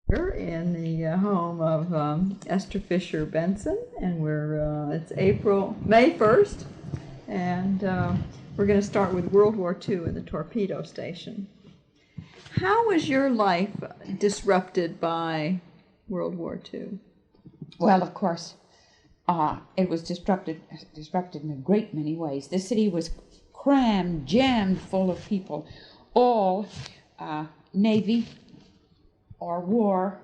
We're in the home of Esther Fisher Benson, and it's May 1st, and we're going to start with World War II and the torpedo station. How was your life disrupted by World War II? Well, of course, it was disrupted in a great many ways. The city was crammed, jammed full of people, all Navy or war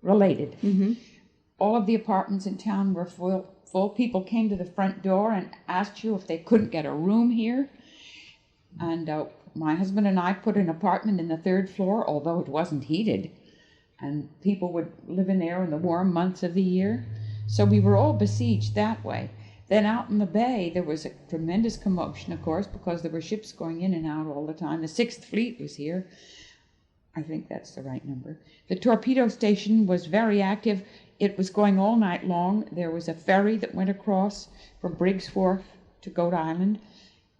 related. Mm-hmm. All of the apartments in town were full. People came to the front door and asked you if they couldn't get a room here. And my husband and I put an apartment in the 3rd floor, although it wasn't heated. And people would live in there in the warm months of the year. So we were all besieged that way. Then out in the bay, there was a tremendous commotion, of course, because there were ships going in and out all the time. The 6th Fleet was here. I think that's the right number. The torpedo station was very active. It was going all night long. There was a ferry that went across from Briggs Wharf to Goat Island.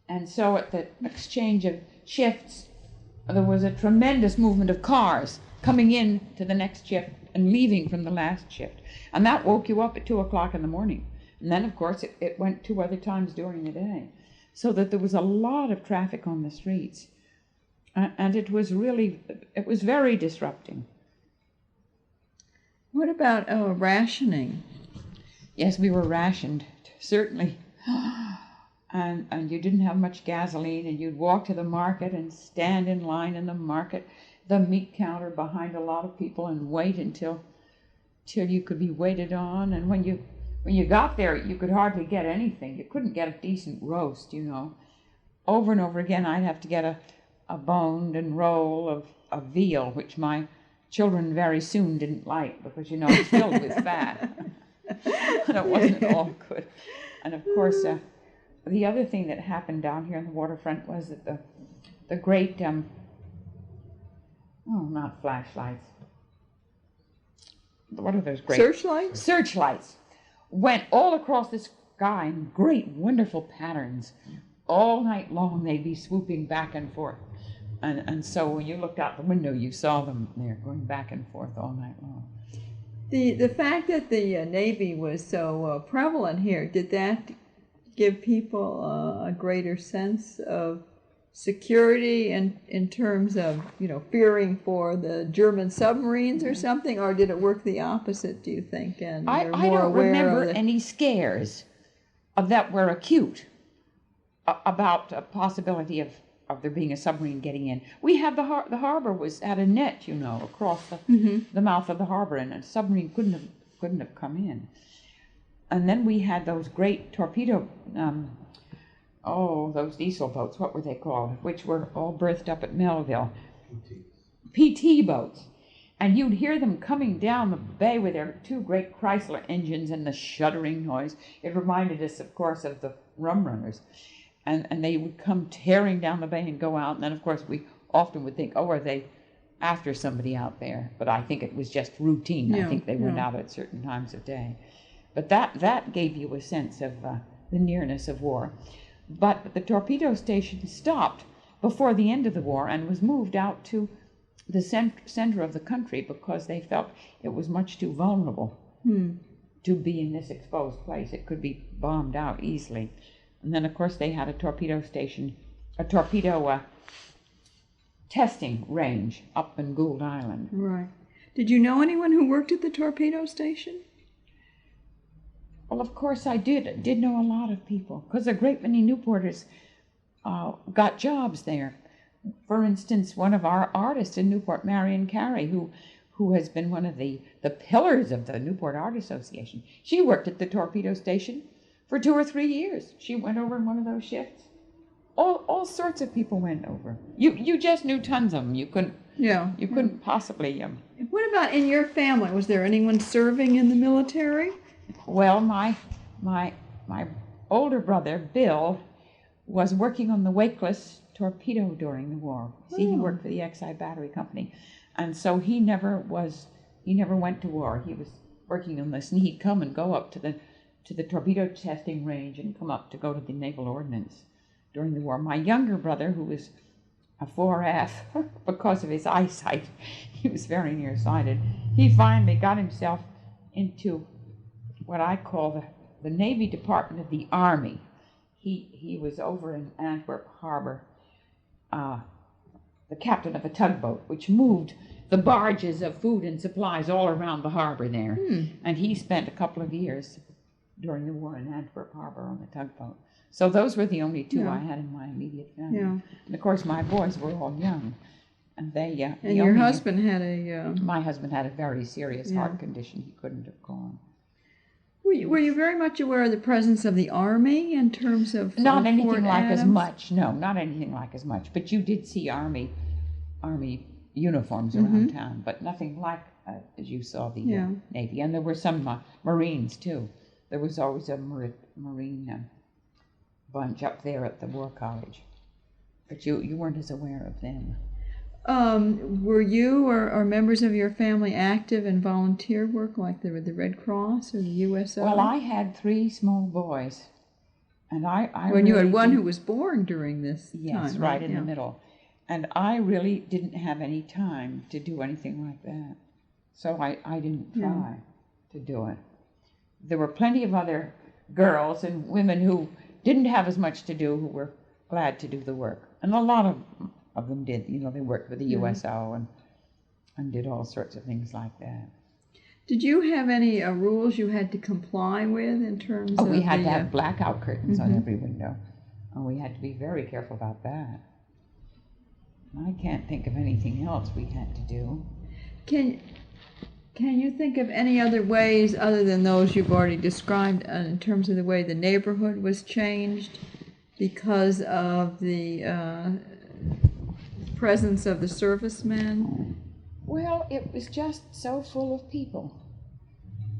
And so at the exchange of shifts, there was a tremendous movement of cars coming in to the next shift and leaving from the last shift. And that woke you up at 2 o'clock in the morning. And then, of course, it went 2 other times during the day. So that there was a lot of traffic on the streets. And it was very disrupting. What about rationing? Yes, we were rationed, certainly. And you didn't have much gasoline, and you'd walk to the market and stand in line in the market, the meat counter behind a lot of people, and wait until you could be waited on. And when you got there, you could hardly get anything. You couldn't get a decent roast, you know. Over and over again, I'd have to get a boned and roll of veal, which my children very soon didn't like because, you know, it's filled with fat. And it wasn't all good. And of course, the other thing that happened down here on the waterfront was that the great, not flashlights. What are those great? Searchlights? Searchlights went all across the sky in great, wonderful patterns. All night long, they'd be swooping back and forth. And so when you looked out the window, you saw them there going back and forth all night long. The fact that the Navy was so prevalent here, did that give people a greater sense of security in terms of, you know, fearing for the German submarines or something, or did it work the opposite, do you think? And I don't remember any scares that were acute about a possibility of there being a submarine getting in. We had the harbor had a net, you know, across the mouth of the harbor, and a submarine couldn't have come in. And then we had those great torpedo, those diesel boats, what were they called, which were all berthed up at Melville. PT boats. And you'd hear them coming down the bay with their 2 great Chrysler engines and the shuddering noise. It reminded us, of course, of the rum runners. And they would come tearing down the bay and go out. And then, of course, we often would think, are they after somebody out there? But I think it was just routine. Yeah, I think they went out at certain times of day. But that gave you a sense of the nearness of war. But the torpedo station stopped before the end of the war and was moved out to the center of the country because they felt it was much too vulnerable to be in this exposed place. It could be bombed out easily. And then, of course, they had a torpedo testing range up in Gould Island. Right. Did you know anyone who worked at the torpedo station? Well, of course I did. I did know a lot of people, because a great many Newporters got jobs there. For instance, one of our artists in Newport, Marion Carey, who has been one of the pillars of the Newport Art Association, she worked at the torpedo station for 2 or 3 years. She went over in one of those shifts. All sorts of people went over. You just knew tons of them. You couldn't possibly. What about in your family? Was there anyone serving in the military? Well, my older brother Bill was working on the Wakeless torpedo during the war. See, he worked for the XI Battery Company, and so he never went to war. He was working on this, and he'd come and go up to the torpedo testing range and come up to go to the Naval Ordnance during the war. My younger brother, who was a 4F because of his eyesight. He was very nearsighted. He finally got himself into what I call the Navy Department of the Army. He was over in Antwerp Harbor, the captain of a tugboat, which moved the barges of food and supplies all around the harbor there. And he spent a couple of years during the war in Antwerp Harbor on the tugboat. So those were the only two I had in my immediate family. Yeah. And of course, my boys were all young. And they, And your husband had a... My husband had a very serious heart condition. He couldn't have gone. Were you very much aware of the presence of the Army in terms of Not anything Fort like as Adams? much. No, not anything like as much. But you did see Army uniforms around town, but nothing like as you saw the Navy. And there were some Marines too. There was always a Marine bunch up there at the War College, but you weren't as aware of them. Were you or members of your family active in volunteer work like the Red Cross or the USO? Well, I had 3 small boys, and I when you had one who was born during this time. Yes, right in the middle. And I really didn't have any time to do anything like that. So I didn't try to do it. There were plenty of other girls and women who didn't have as much to do who were glad to do the work. And a lot of them did. You know, they worked with the USO and did all sorts of things like that. Did you have any rules you had to comply with in terms of we had to have blackout curtains on every window. And we had to be very careful about that. I can't think of anything else we had to do. Can you think of any other ways other than those you've already described in terms of the way the neighborhood was changed because of the presence of the servicemen? Well, it was just so full of people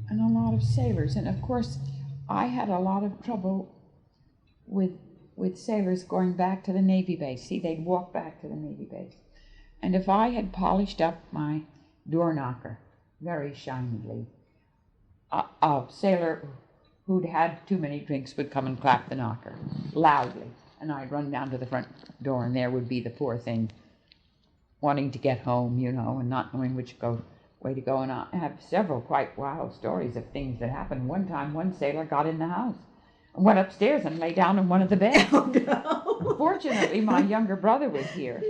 and a lot of sailors. And of course, I had a lot of trouble with sailors going back to the Navy base. See, they'd walk back to the Navy base. And if I had polished up my door knocker very shinily, a sailor who'd had too many drinks would come and clap the knocker loudly. And I'd run down to the front door, and there would be the poor thing wanting to get home, you know, and not knowing which way to go. And I have several quite wild stories of things that happened. One time, one sailor got in the house and went upstairs and lay down in one of the beds. Oh, no. Fortunately, my younger brother was here,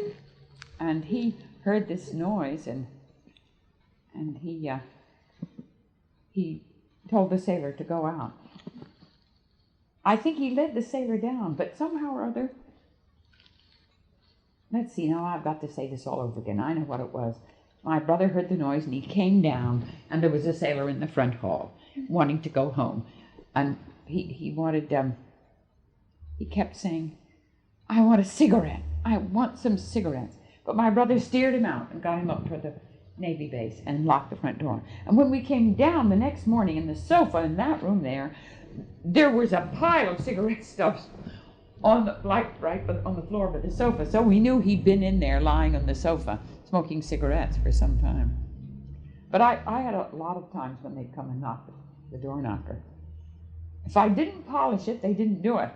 and he heard this noise, and he told the sailor to go out. I think he led the sailor down, but somehow or other, let's see, now I've got to say this all over again. I know what it was. My brother heard the noise, and he came down, and there was a sailor in the front hall wanting to go home. And he wanted, he kept saying, "I want a cigarette. I want some cigarettes." But my brother steered him out and got him up toward the Navy base and locked the front door. And when we came down the next morning in the sofa in that room there was a pile of cigarette stubs on the, right on the floor of the sofa. So we knew he'd been in there lying on the sofa smoking cigarettes for some time. But I had a lot of times when they'd come and knock the door knocker. If I didn't polish it, they didn't do it.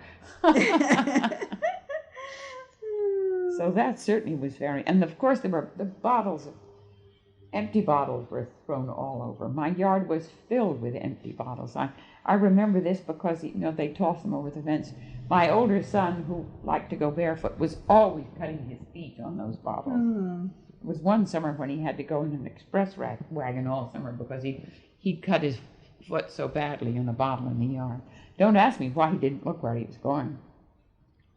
So that certainly was very, and of course there were the bottles, empty bottles were thrown all over. My yard was filled with empty bottles. I remember this because, you know, they tossed them over the fence. My older son, who liked to go barefoot, was always cutting his feet on those bottles. It was one summer when he had to go in an express wagon all summer because he'd cut his foot so badly in a bottle in the yard. Don't ask me why he didn't look where he was going.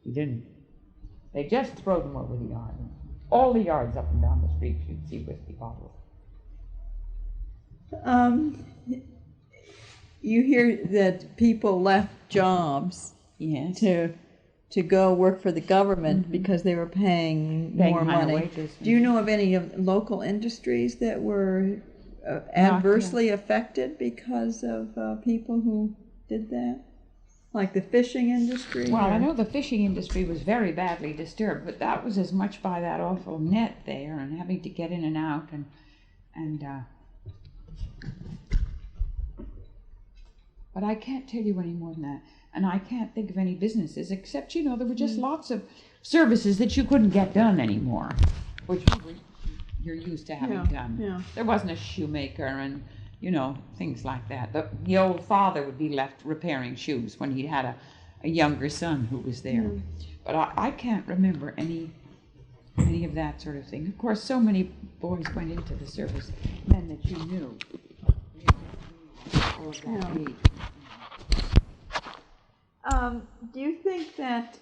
He didn't. They just throw them over the yard. All the yards up and down the street you'd see whiskey bottles. You hear that people left jobs to go work for the government because they were paying more money. Wages. Do you know of any of local industries that were adversely affected because of people who did that? Like the fishing industry? Well, I know the fishing industry was very badly disturbed, but that was as much by that awful net there and having to get in and out and but I can't tell you any more than that. And I can't think of any businesses except, there were just lots of services that you couldn't get done anymore, which you're used to having done. Yeah. There wasn't a shoemaker and, things like that. The old father would be left repairing shoes when he had a younger son who was there. But I can't remember any of that sort of thing. Of course, so many boys went into the service, men that you knew. All of that age. Do you think that,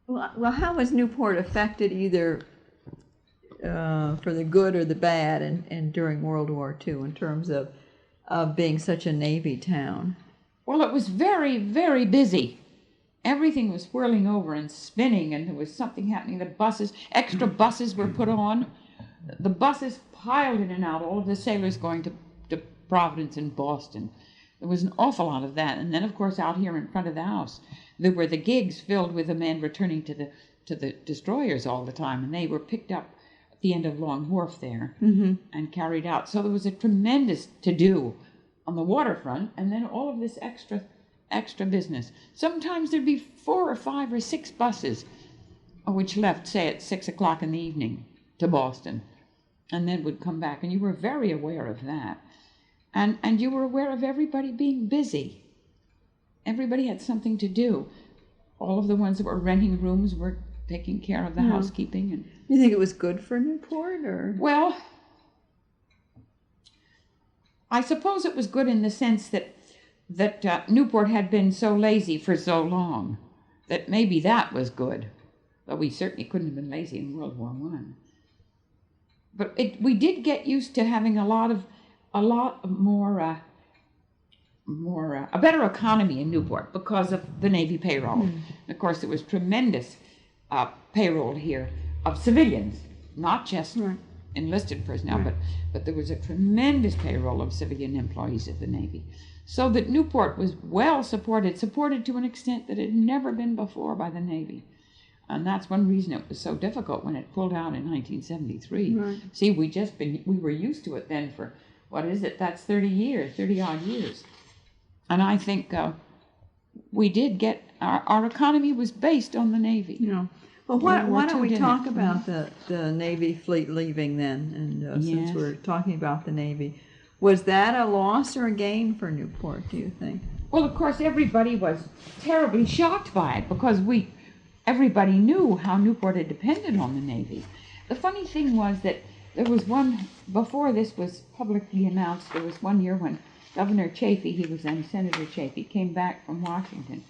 well, how was Newport affected either for the good or the bad and during World War II in terms of being such a Navy town? Well, it was very, very busy. Everything was whirling over and spinning, and there was something happening. Extra buses were put on. The buses piled in and out, all of the sailors going to Providence and Boston. There was an awful lot of that. And then, of course, out here in front of the house, there were the gigs filled with the men returning to the destroyers all the time, and they were picked up at the end of Long Wharf there and carried out. So there was a tremendous to-do on the waterfront, and then all of this extra business. Sometimes there'd be 4 or 5 or 6 buses which left, say, at 6 o'clock in the evening to Boston, and then would come back, and you were very aware of that. And you were aware of everybody being busy. Everybody had something to do. All of the ones that were renting rooms were taking care of the housekeeping. And you think it was good for Newport, or? Well, I suppose it was good in the sense that Newport had been so lazy for so long that maybe that was good. But we certainly couldn't have been lazy in World War I. But we did get used to having a better economy in Newport because of the Navy payroll. And of course, there was tremendous payroll here of civilians, not just enlisted personnel, but there was a tremendous payroll of civilian employees of the Navy. So that Newport was well supported to an extent that had never been before by the Navy. And that's one reason it was so difficult when it pulled out in 1973. See, we were used to it then for, what is it? That's 30 odd years. And I think we did get, our economy was based on the Navy. Well, why don't we talk about the Navy fleet leaving then? And since we're talking about the Navy, was that a loss or a gain for Newport, do you think? Well, of course, everybody was terribly shocked by it because everybody knew how Newport had depended on the Navy. The funny thing was that there was before this was publicly announced, there was one year when Governor Chafee, he was then Senator Chafee, came back from Washington.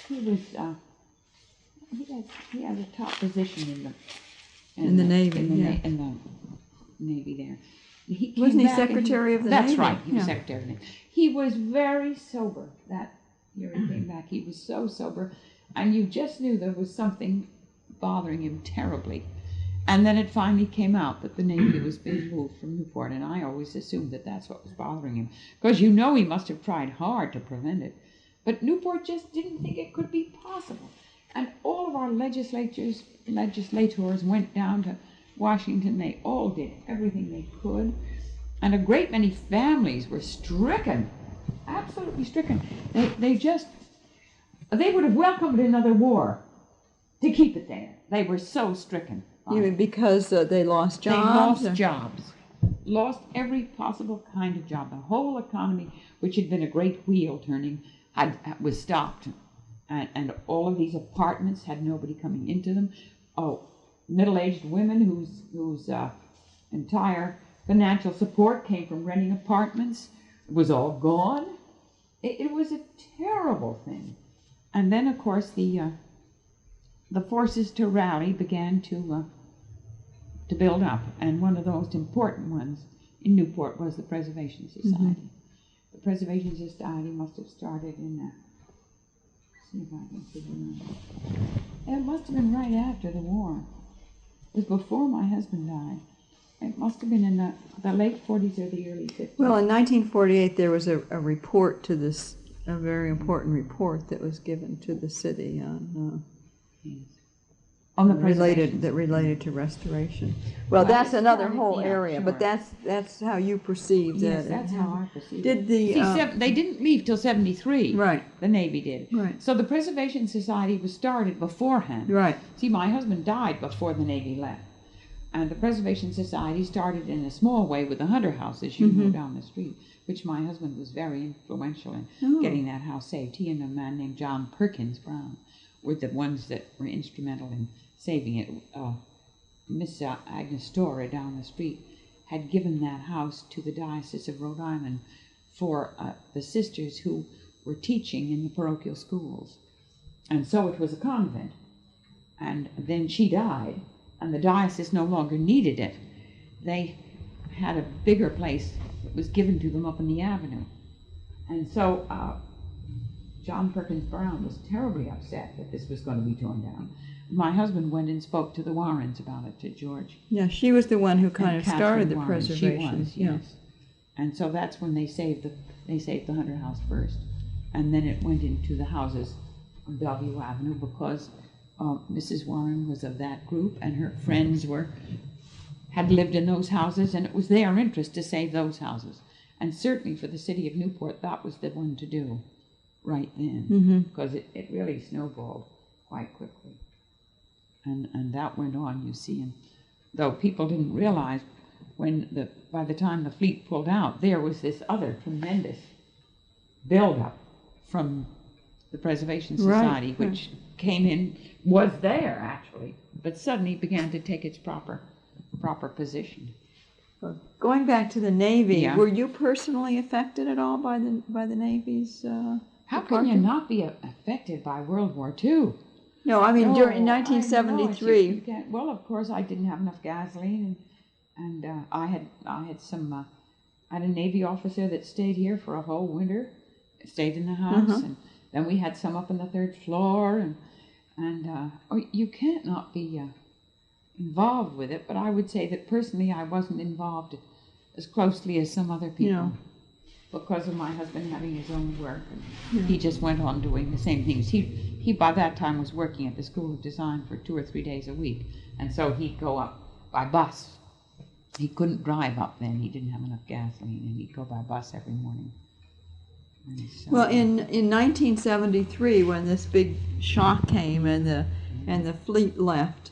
He was, he had a top position in the Navy, in the Navy there. Wasn't he Secretary of the Navy? That's right, he was Secretary of the Navy. He was very sober that year he came back. He was so sober, and you just knew there was something bothering him terribly. And then it finally came out that the Navy was being moved from Newport, and I always assumed that that's what was bothering him, because he must have tried hard to prevent it. But Newport just didn't think it could be possible. And all of our legislators went down to Washington. They all did everything they could. And a great many families were stricken, absolutely stricken. They would have welcomed another war to keep it there. They were so stricken. You mean because they lost jobs? They lost jobs. Lost every possible kind of job. The whole economy, which had been a great wheel turning, was stopped. And all of these apartments had nobody coming into them. Oh, middle-aged women whose entire financial support came from renting apartments. It was all gone. It was a terrible thing. And then, of course, the forces to rally began to build up, and one of the most important ones in Newport was the Preservation Society. The Preservation Society must have started in, see if I can figure it out. It must have been right after the war. It was before my husband died. It must have been in the late 40s or the early 50s. Well, in 1948, there was a report to this, a very important report that was given to the city on... Yes. On the related preservation. to restoration. Well, Well, that's it another started- whole yeah, area, but sure. that's how you perceive Yes, that. that's how I perceive Did it. the See, they didn't leave till 73. right, The Navy did. right, So the Preservation Society was started beforehand. right. See, my husband died before the Navy left. And the Preservation Society started in a small way with the Hunter House, as you know, down the street, which my husband was very influential in Oh. getting that house saved. He and a man named John Perkins Brown were the ones that were instrumental in saving it. Miss Agnes Storer down the street had given that house to the Diocese of Rhode Island for the sisters who were teaching in the parochial schools. And so it was a convent. And then she died, and the diocese no longer needed it. They had a bigger place that was given to them up in the avenue. And so John Perkins Brown was terribly upset that this was going to be torn down. My husband went and spoke to the Warrens about it, to George. Yeah, she was the one who kind And of Catherine started the Warren. preservation. She was, yes. And so that's when they saved the Hunter House first, and then it went into the houses on Bellevue Avenue because Mrs. Warren was of that group, and her friends had lived in those houses, and it was their interest to save those houses. And certainly for the city of Newport, that was the one to do right then, because it really snowballed quite quickly. And that went on, you see, and though people didn't realize by the time the fleet pulled out, there was this other tremendous buildup from the Preservation Society, which came in, was there actually, but suddenly began to take its proper position. Going back to the Navy, Yeah. were you personally affected at all by the Navy's? How can you not be affected by World War II? No, I mean during No, 1973. you can't. Well, of course, I didn't have enough gasoline, and I had I had a Navy officer that stayed here for a whole winter, stayed in the house, and then we had some up on the third floor, and you can't not be involved with it. But I would say that personally, I wasn't involved as closely as some other people. No. Because of my husband having his own work, and he just went on doing the same things. He by that time was working at the School of Design for 2 or 3 days a week, and so he'd go up by bus. He couldn't drive up then; he didn't have enough gasoline, and he'd go by bus every morning. And so, Well, in 1973, when this big shock came and the fleet left,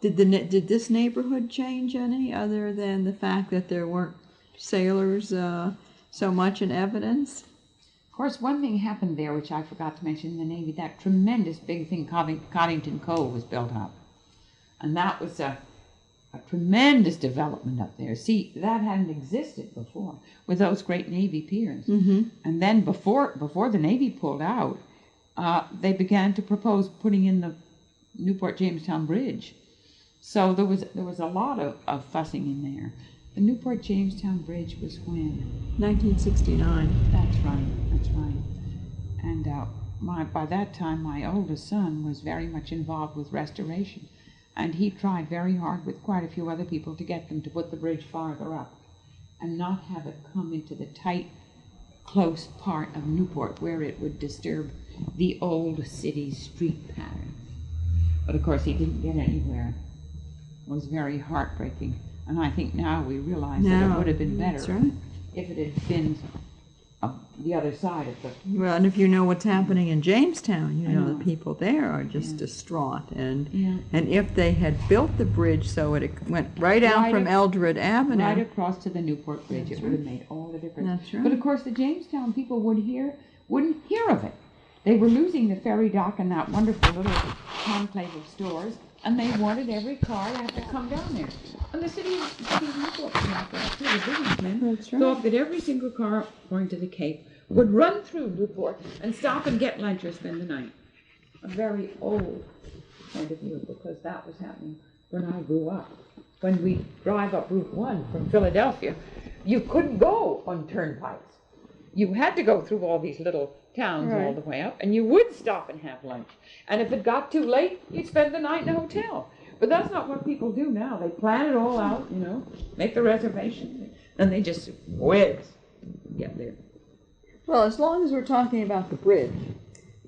did this neighborhood change any other than the fact that there weren't sailors so much in evidence? of course, one thing happened there which I forgot to mention in the Navy. That tremendous big thing, Coddington Cove, was built up, and that was a tremendous development up there. See, that hadn't existed before with those great Navy piers. And then before the Navy pulled out, they began to propose putting in the Newport Jamestown Bridge. So there was a lot of fussing in there. The Newport Jamestown Bridge was when? 1969. That's right. And by that time, my oldest son was very much involved with restoration. And he tried very hard with quite a few other people to get them to put the bridge farther up and not have it come into the tight, close part of Newport where it would disturb the old city street pattern. But of course, he didn't get anywhere. It was very heartbreaking. And I think now we realize that it would have been better That's right. if it had been the other side of the... Well, and if you know what's happening in Jamestown, you I know know. the people there are just distraught. And Yeah. and if they had built the bridge so it went right out Right from Eldred Avenue, Right across to the Newport Bridge, That's it would have made all the difference. That's right. But of course, the Jamestown people wouldn't hear of it. They were losing the ferry dock and that wonderful little conclave of stores, and they wanted every car to have to come down there. And the city of Newport, the businessmen, That's right. thought that every single car going to the Cape would run through Newport and stop and get lunch or spend the night. A very old point of view, because that was happening when I grew up. When we drive up Route 1 from Philadelphia, you couldn't go on turnpikes. You had to go through all these little towns all Right. the way up, and you would stop and have lunch. And if it got too late, you'd spend the night in a hotel. But that's not what people do now. They plan it all out, make the reservation, and they just whiz get there. Well, as long as we're talking about the bridge,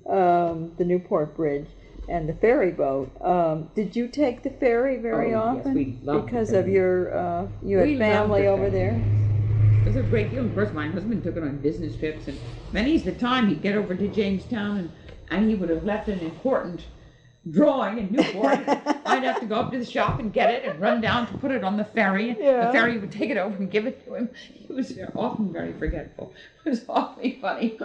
the Newport Bridge, and the ferry boat. Did you take the ferry very Oh, yes, often? we loved the because of ferry. your you We had family loved the over ferry. there. It was a great deal. Of course, my husband took it on business trips, and many's the time he'd get over to Jamestown, and he would have left an important drawing in Newport. I'd have to go up to the shop and get it and run down to put it on the ferry. Yeah. The ferry would take it over and give it to him. He was often very forgetful. It was awfully funny.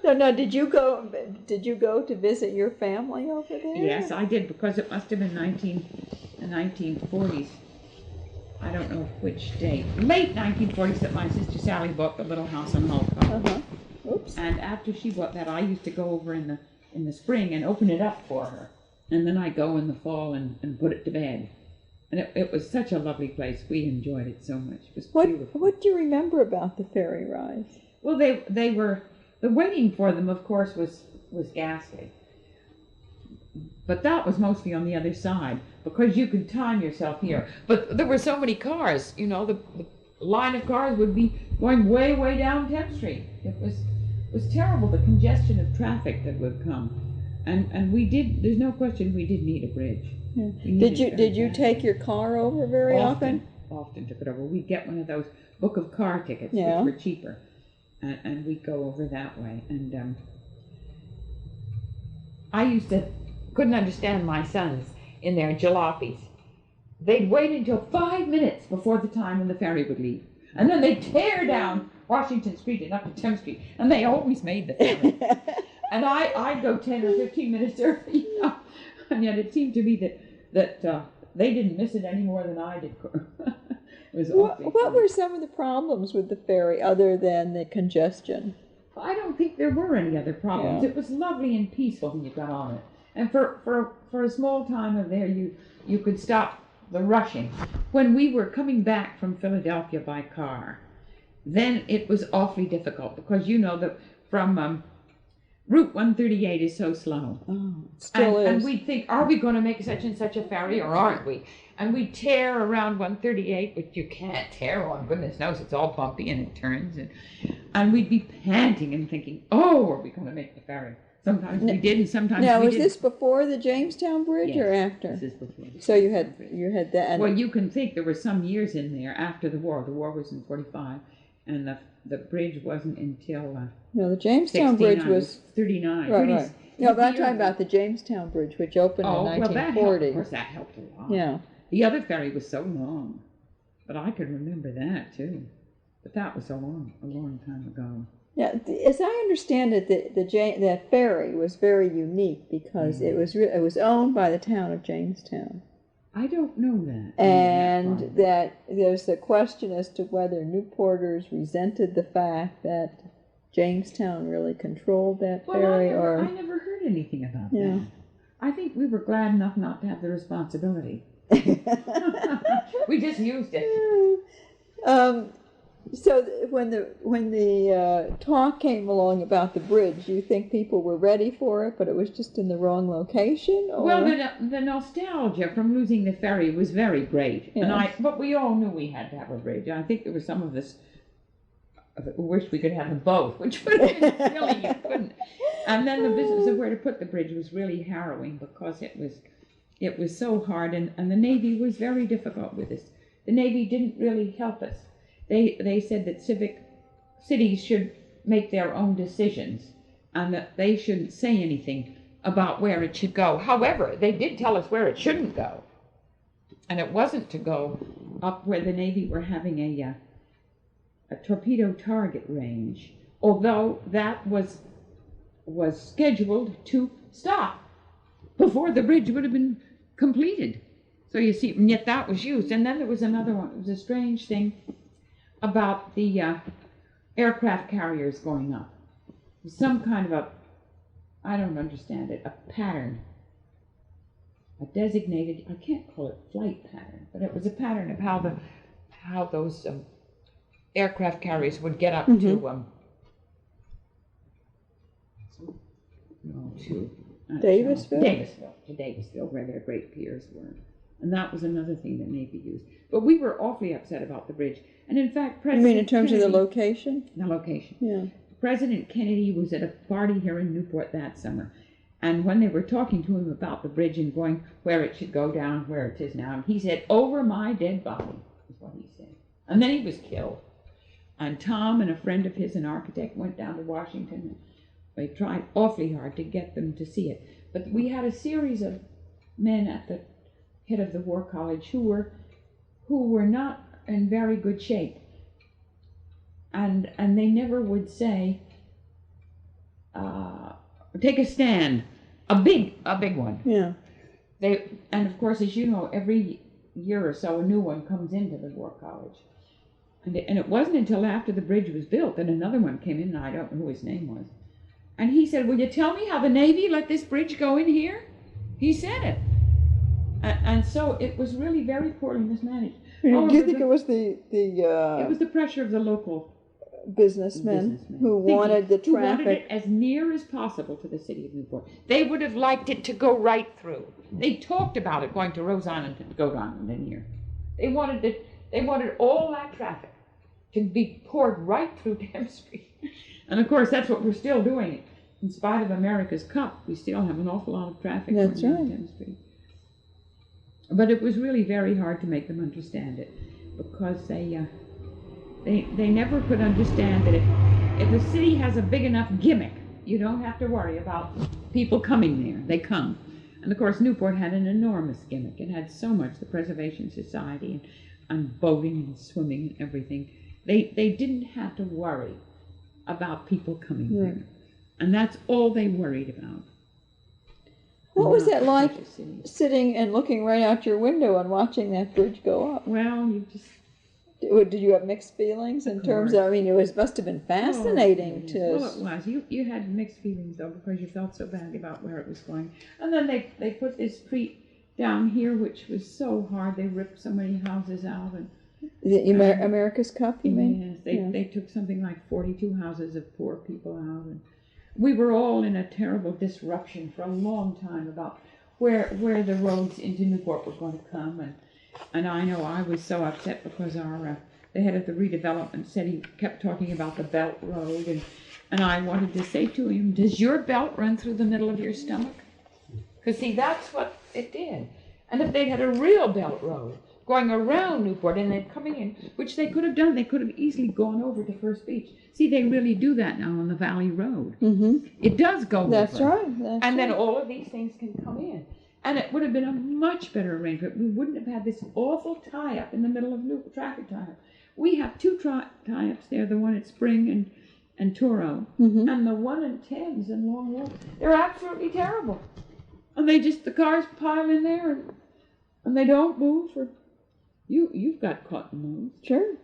No, did you go to visit your family over there? Yes, I did, because it must have been the 1940s. I don't know which date. Late 1940s that my sister Sally bought the little house on Holcomb. Uh-huh. Oops. And after she bought that, I used to go over in the spring and open it up for her. And then I go in the fall and put it to bed. And it was such a lovely place. We enjoyed it so much. It was beautiful. What do you remember about the ferry rides? Well, they were, the waiting for them, of course, was ghastly. But that was mostly on the other side, because you could time yourself here. But there were so many cars, you know, the line of cars would be going way, way down 10th Street. It was terrible, the congestion of traffic that would come. And we did, there's no question, we did need a bridge. Yeah. Did you take your car over very often? Often took it over. We'd get one of those book of car tickets, Yeah. which were cheaper. And we'd go over that way. And I couldn't understand my sons in their jalopies. They'd wait until 5 minutes before the time when the ferry would leave. And then they'd tear down Washington Street and up to 10th Street. And they always made the ferry. And I'd go 10 or 15 minutes early, you know. And yet it seemed to me that they didn't miss it any more than I did. It was awfully What funny. were some of the problems with the ferry other than the congestion? I don't think there were any other problems. Yeah. It was lovely and peaceful when you got on it. And for a small time of there, you could stop the rushing. When we were coming back from Philadelphia by car, then it was awfully difficult, because you know that from Route 138 is so slow. Oh, it still is. And we'd think, are we going to make such and such a ferry, or aren't we? And we'd tear around 138, which you can't tear on, goodness knows, it's all bumpy and it turns. And we'd be panting and thinking, oh, are we going to make the ferry? Sometimes we did, and sometimes Now, we was didn't. this before the Jamestown Bridge or Yes, after? This is before. So you had that. And Well, you can think there were some years in there after the war. The war was in 45, and the bridge wasn't until no, the Jamestown Bridge 69, was 39. right. No, but I'm year- talking about the Jamestown Bridge, which opened Oh, in well, that helped. 1940. Of course, that helped a lot. Yeah. The other ferry was so long, but I could remember that too. But that was a long time ago. Yeah, as I understand it, that ferry was very unique because it was owned by the town of Jamestown, I don't know that. and that there's a question as to whether Newporters resented the fact that Jamestown really controlled that ferry, I never heard anything about Yeah. that. I think we were glad enough not to have the responsibility. We just used it. So when the talk came along about the bridge, you think people were ready for it, but it was just in the wrong location? Or? Well, the nostalgia from losing the ferry was very great, Yes. but we all knew we had to have a bridge. I think there was some of us who wished we could have them both, which would have been silly. You couldn't. And then the business of where to put the bridge was really harrowing, because it was so hard, and the Navy was very difficult with us. The Navy didn't really help us. They said that cities should make their own decisions, and that they shouldn't say anything about where it should go. However, they did tell us where it shouldn't go, and it wasn't to go up where the Navy were having a torpedo target range, although that was scheduled to stop before the bridge would have been completed. So you see, and yet that was used. And then there was another one. It was a strange thing about the aircraft carriers going up. Some kind of I don't understand it, a pattern, a designated, I can't call it flight pattern, but it was a pattern of how those aircraft carriers would get up to Davisville, where their great piers were. And that was another thing the Navy used. But we were awfully upset about the bridge. And in fact, You mean in terms of the location? The location. Yeah. President Kennedy was at a party here in Newport that summer, And when they were talking to him about the bridge and going where it should go down, where it is now, he said, "Over my dead body," is what he said. And then he was killed. And Tom and a friend of his, an architect, went down to Washington. They tried awfully hard to get them to see it. But we had a series of men at the head of the War College who were not in very good shape. And they never would say, take a stand, a big one. Yeah. And of course, as you know, every year or so a new one comes into the War College. And it wasn't until after the bridge was built that another one came in, and I don't know who his name was. And he said, "Will you tell me how the Navy let this bridge go in here?" He said it. And so it was really very poorly mismanaged. Do you think it was it was the pressure of the local businessmen who wanted the traffic? Who wanted it as near as possible to the city of Newport. They would have liked it to go right through. They talked about it going to Rose Island and Goat Island in here. They wanted all that traffic to be poured right through Thames Street. And of course, that's what we're still doing. In spite of America's Cup, we still have an awful lot of traffic going down Thames Street. But it was really very hard to make them understand it, because they never could understand that if the city has a big enough gimmick, you don't have to worry about people coming there. They come. And of course, Newport had an enormous gimmick. It had so much, the Preservation Society and boating and swimming and everything. They didn't have to worry about people coming there. And that's all they worried about. What was that like, sitting and looking right out your window and watching that bridge go up? Well, you just... Did you have mixed feelings in terms of, I mean, must have been fascinating to... Well, it was. You had mixed feelings, though, because you felt so badly about where it was going. And then they put this street down here, which was so hard. They ripped so many houses out. And America's Cup, you mean? Yes, they took something like 42 houses of poor people out. And we were all in a terrible disruption for a long time about where the roads into Newport were going to come. And I know I was so upset because the head of the redevelopment said he kept talking about the Belt Road. And I wanted to say to him, "Does your belt run through the middle of your stomach?" Because, see, that's what it did. And if they'd had a real Belt Road going around Newport and then coming in, which they could have done, they could have easily gone over to First Beach. See, they really do that now on the Valley Road. Mm-hmm. It does go over. That's right. Then all of these things can come in. And it would have been a much better arrangement. We wouldn't have had this awful tie-up in the middle of Newport, traffic tie-up. We have two tie-ups there, the one at Spring and Toro, and the one in Thames and Long Wharf. They're absolutely terrible. And the cars pile in there and they don't move. You've got caught in those. Sure.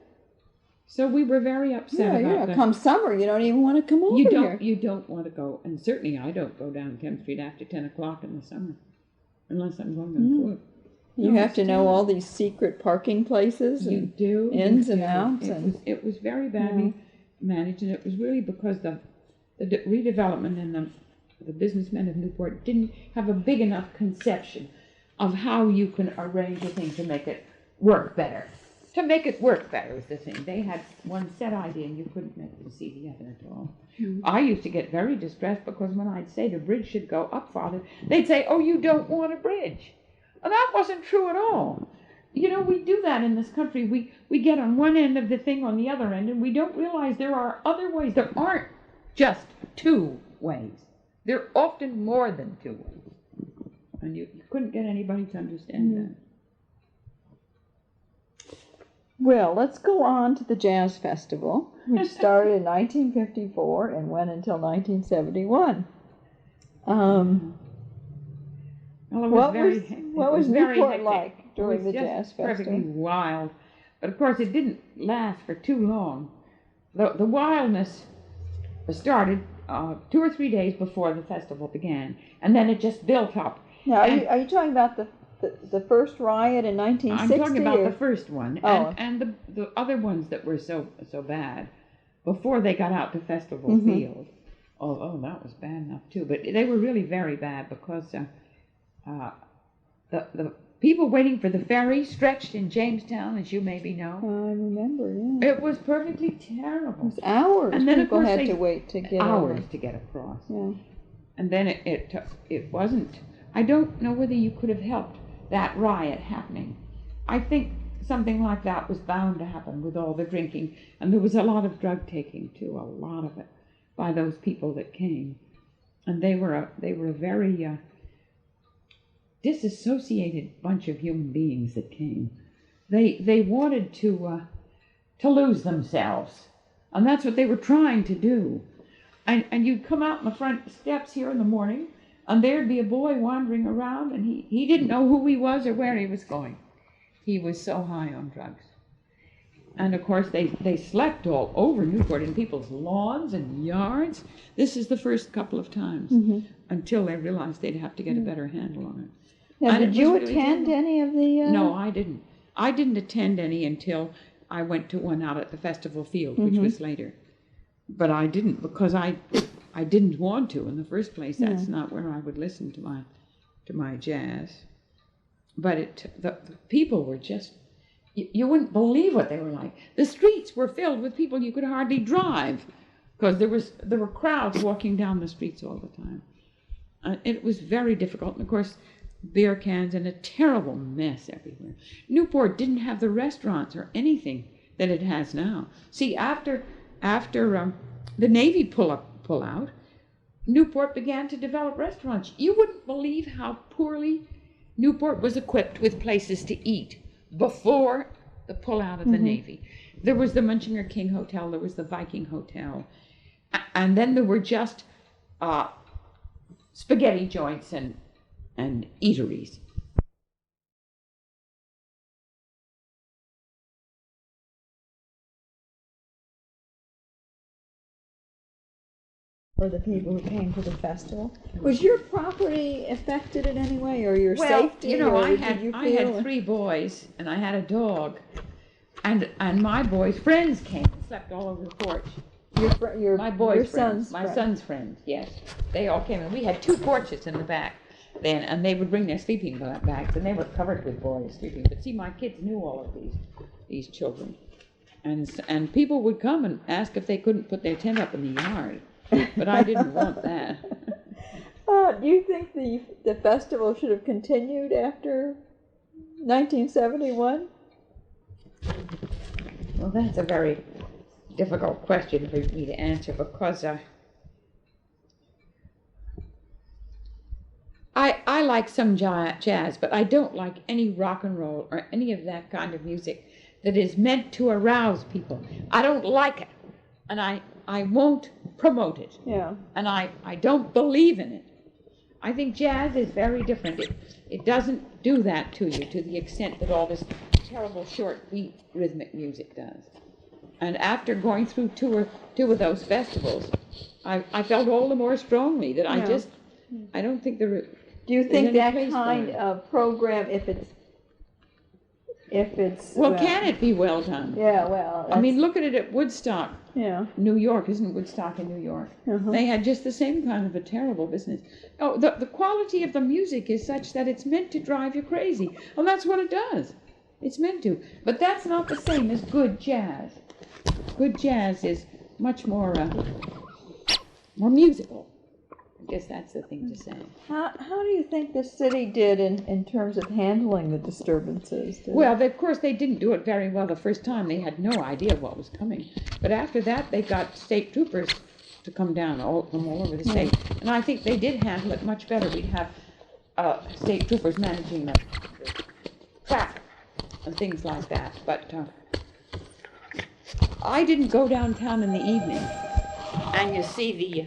So we were very upset about that. Come summer, you don't even want to come over here. You don't want to go, and certainly I don't go down Thames Street after 10 o'clock in the summer, unless I'm going on foot. You have to know all these secret parking places. You do. Ins and outs. It was very badly managed, and it was really because the redevelopment and the businessmen of Newport didn't have a big enough conception of how you can arrange a thing to make it work better. To make it work better is the thing. They had one set idea, and you couldn't make them see the other at all. I used to get very distressed because when I'd say the bridge should go up farther, they'd say, "Oh, you don't want a bridge." And that wasn't true at all. You know, we do that in this country. We get on one end of the thing on the other end, and we don't realize there are other ways. There aren't just two ways. There are often more than two ways. And you couldn't get anybody to understand that. Well, let's go on to the Jazz Festival, which started in 1954 and went until 1971. What was Newport like during the Jazz Festival? Perfectly wild. But of course, it didn't last for too long. The wildness started 2 or 3 days before the festival began, and then it just built up. Now, are you talking about the first riot in 1960? I'm talking about the first one, and the other ones that were so bad before they got out to Festival Field. Oh, that was bad enough too. But they were really very bad because the people waiting for the ferry stretched in Jamestown, as you maybe know. I remember, yeah. It was perfectly terrible. It was hours. And then people of course had to wait to get hours over. to get across. Yeah. And then it wasn't. I don't know whether you could have helped that riot happening. I think something like that was bound to happen with all the drinking, and there was a lot of drug taking too, a lot of it, by those people that came, and they were a very disassociated bunch of human beings that came. They wanted to lose themselves, and that's what they were trying to do. And you'd come out in the front steps here in the morning, and there'd be a boy wandering around, and he didn't know who he was or where he was going. He was so high on drugs. And of course, they slept all over Newport, in people's lawns and yards. This is the first couple of times, until they realized they'd have to get a better handle on it. Now, did you attend any of the... No, I didn't. I didn't attend any until I went to one out at the festival field, which was later. But I didn't, because I didn't want to in the first place. That's not where I would listen to my jazz. But the people were just, you wouldn't believe what they were like. The streets were filled with people you could hardly drive, because there were crowds walking down the streets all the time. It was very difficult. And of course, beer cans and a terrible mess everywhere. Newport didn't have the restaurants or anything that it has now. See, after the Navy pull out, Newport began to develop restaurants. You wouldn't believe how poorly Newport was equipped with places to eat before the pullout of the Navy. There was the Munchinger King Hotel, there was the Viking Hotel, and then there were just spaghetti joints and eateries. For the people who came to the festival. Was your property affected in any way, or your safety? You know, or I had 3 boys, and I had a dog, and my boys' friends came and slept all over the porch. My son's friends, yes. They all came, and we had 2 porches in the back then, and they would bring their sleeping bags, and they were covered with boys sleeping. But see, my kids knew all of these children, and people would come and ask if they couldn't put their tent up in the yard. But I didn't want that. Do you think the festival should have continued after 1971? Well, that's a very difficult question for me to answer, because I like some jazz, but I don't like any rock and roll or any of that kind of music that is meant to arouse people. I don't like it, and I won't promote it. Yeah. And I don't believe in it. I think jazz is very different. It doesn't do that to you to the extent that all this terrible short beat rhythmic music does. And after going through two of those festivals, I felt all the more strongly that I don't think there. Do you think that kind of program, if it's can it be well done? Yeah, well, I mean, look at it at Woodstock. Yeah. New York, isn't Woodstock in New York? They had just the same kind of a terrible business. Oh, the quality of the music is such that it's meant to drive you crazy. Well, that's what it does. It's meant to. But that's not the same as good jazz. Good jazz is much more musical. I guess that's the thing to say. How do you think the city did in terms of handling the disturbances? Well, of course, they didn't do it very well the first time. They had no idea what was coming. But after that, they got state troopers to come down from all over the state. And I think they did handle it much better. We'd have state troopers managing the traffic and things like that. But I didn't go downtown in the evening. And you see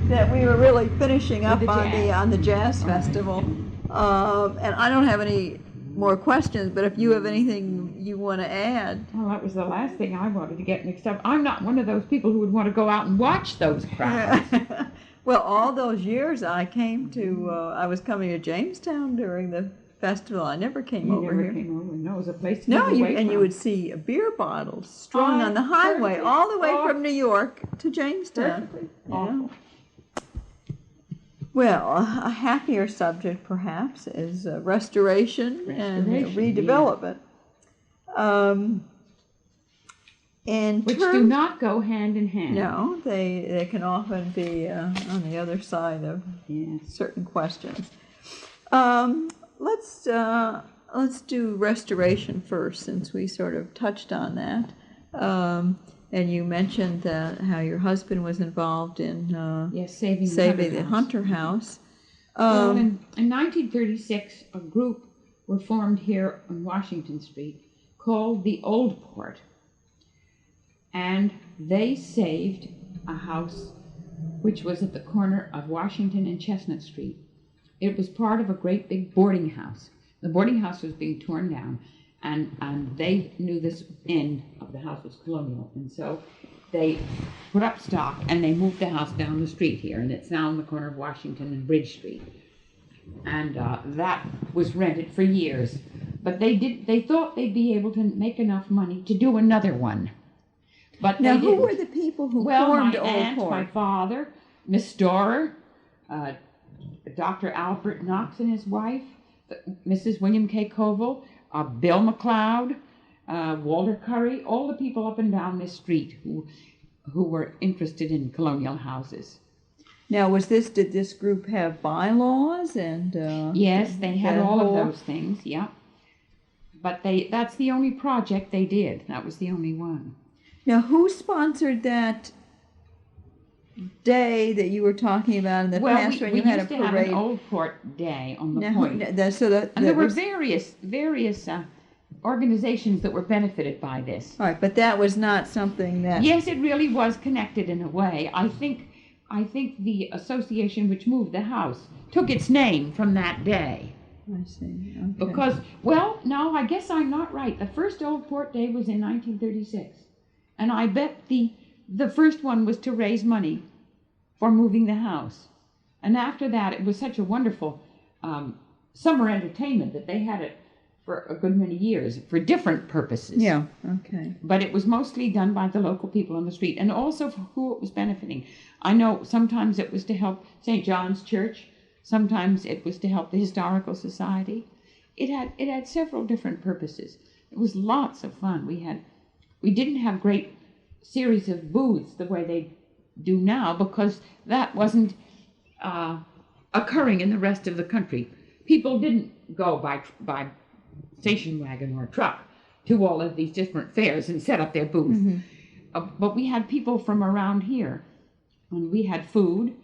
that we were really finishing up on the jazz festival, and I don't have any more questions. But if you have anything you want to add, well, that was the last thing I wanted to get mixed up. I'm not one of those people who would want to go out and watch those crowds. Well, all those years I came to, I was coming to Jamestown during the festival. I never came over here. Came over. No, it was a place to you would see beer bottles strung on the highway all the way from New York to Jamestown. Yeah. Well, a happier subject, perhaps, is restoration and redevelopment. which do not go hand in hand. No, they can often be on the other side of certain questions. Let's do restoration first, since we sort of touched on that. And you mentioned how your husband was involved in saving the Hunter House. Well, in 1936, a group were formed here on Washington Street called the Old Port, and they saved a house which was at the corner of Washington and Chestnut Street. It was part of a great big boarding house. The boarding house was being torn down, and they knew this end of the house was colonial, and so they put up stock and they moved the house down the street here, and it's now on the corner of Washington and Bridge Street. And that was rented for years, but they thought they'd be able to make enough money to do another one. But now, they didn't. Who were the people who my formed aunt, Old Port? my father, Miss Storer, Dr. Albert Knox and his wife, Mrs. William K. Koval, Bill McLeod, Walter Curry, all the people up and down this street who were interested in colonial houses. Now, did this group have bylaws and? Yes, they had all of those things. Yeah, but that's the only project they did. That was the only one. Now, who sponsored that day that you were talking about in the past when you had a parade? We used to have an Old Port Day on the point. And there were various organizations that were benefited by this. All right, but that was not something that... Yes, it really was connected in a way. I think the association which moved the house took its name from that day. I see. Okay. Because, well, no, I guess I'm not right. The first Old Port Day was in 1936. And I bet the first one was to raise money for moving the house. And after that, it was such a wonderful summer entertainment that they had it for a good many years for different purposes. Yeah, okay. But it was mostly done by the local people on the street, and also for who it was benefiting. I know sometimes it was to help St. John's Church, sometimes it was to help the Historical Society. It had several different purposes. It was lots of fun. We didn't have great series of booths the way they do now, because that wasn't occurring in the rest of the country. People didn't go by station wagon or truck to all of these different fairs and set up their booth. Mm-hmm. But we had people from around here, and we had food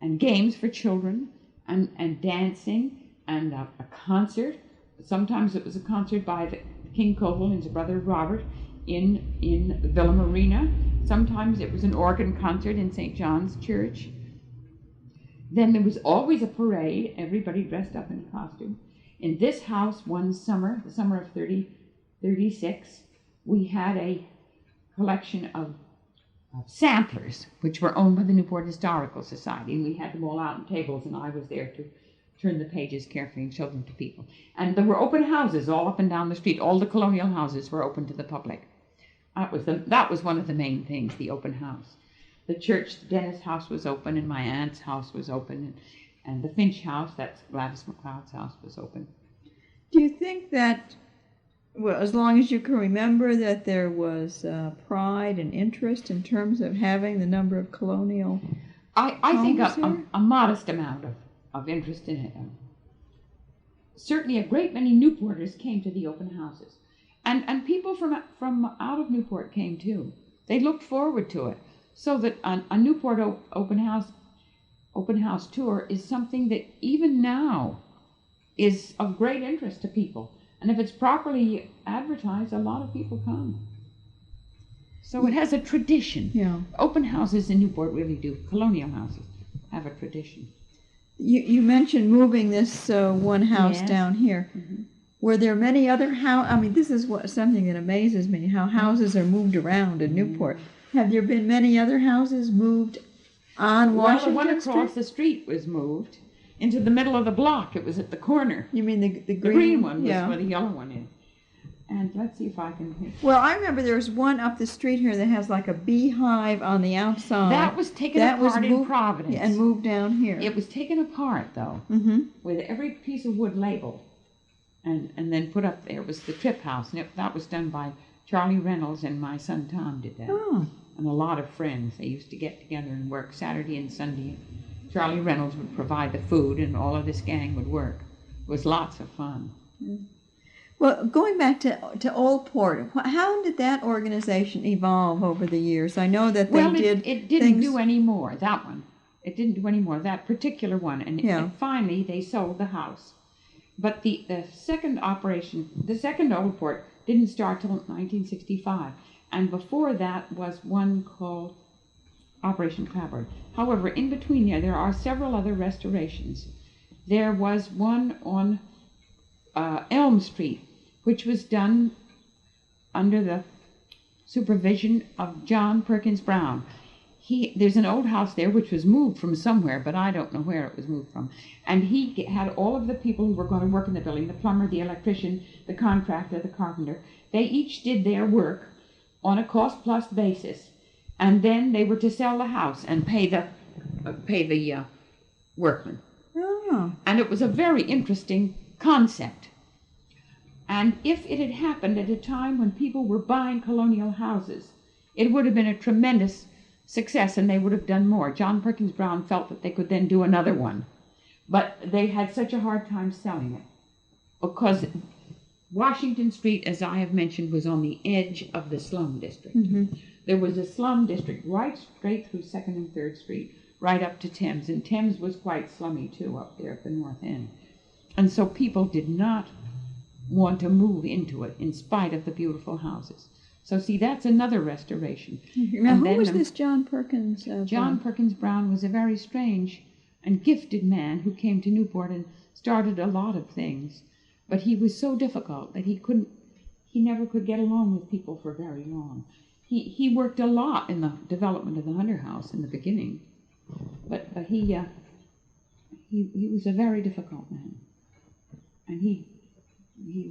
and games for children and dancing and a concert. Sometimes it was a concert by King Koval and his brother Robert in Villa Marina. Sometimes it was an organ concert in St. John's Church. Then there was always a parade, everybody dressed up in costume. In this house, one summer, the summer of 36, we had a collection of samplers, which were owned by the Newport Historical Society, and we had them all out on tables, and I was there to turn the pages carefully and show them to people. And there were open houses all up and down the street. All the colonial houses were open to the public. That was one of the main things, the open house. The church, the Dennis house was open, and my aunt's house was open, and the Finch house, that's Gladys McLeod's house, was open. Do you think that, well, as long as you can remember, that there was pride and interest in terms of having the number of colonial I think a modest amount of interest in it. Certainly a great many Newporters came to the open houses. And people from out of Newport came too. They looked forward to it. So that a Newport open house tour is something that even now is of great interest to people. And if it's properly advertised, a lot of people come. So it has a tradition. Yeah. Open houses in Newport really do. Colonial houses have a tradition. You mentioned moving this one house down here. Mm-hmm. Were there many other houses? I mean, this is something that amazes me, how houses are moved around in Newport. Have there been many other houses moved on Washington Well, the one across Street? the street was moved into the middle of the block. It was at the corner. You mean the green one was yeah. where the yellow one is. And let's see if I can... Well, I remember there was one up the street here that has like a beehive on the outside. That was taken apart in Providence. And moved down here. It was taken apart, though, with every piece of wood labeled and then put up there. It was the Tripp House, and that was done by Charlie Reynolds and my son Tom did that. Oh. And a lot of friends. They used to get together and work Saturday and Sunday. Charlie Reynolds would provide the food, and all of this gang would work. It was lots of fun. Well, going back to Old Port, how did that organization evolve over the years? I know that they did. It didn't do any more. That one, it didn't do any more. That particular one, and finally they sold the house. But the second operation, the second Old Port, didn't start till 1965, and before that was one called Operation Clapboard. However, in between there are several other restorations. There was one on Elm Street, which was done under the supervision of John Perkins Brown. There's an old house there which was moved from somewhere, but I don't know where it was moved from. And he had all of the people who were going to work in the building, the plumber, the electrician, the contractor, the carpenter. They each did their work on a cost-plus basis, and then they were to sell the house and pay the workmen. Oh. And it was a very interesting concept. And if it had happened at a time when people were buying colonial houses, it would have been a tremendous success, and they would have done more. John Perkins Brown felt that they could then do another one. But they had such a hard time selling it because Washington Street, as I have mentioned, was on the edge of the slum district. Mm-hmm. There was a slum district right straight through 2nd and 3rd Street, right up to Thames, and Thames was quite slummy too up there at the north end. And so people did not want to move into it in spite of the beautiful houses. So see, that's another restoration. Now, who was this John Perkins? John Perkins Brown was a very strange and gifted man who came to Newport and started a lot of things. But he was so difficult that he never could get along with people for very long. He worked a lot in the development of the Hunter House in the beginning, but he was a very difficult man, and he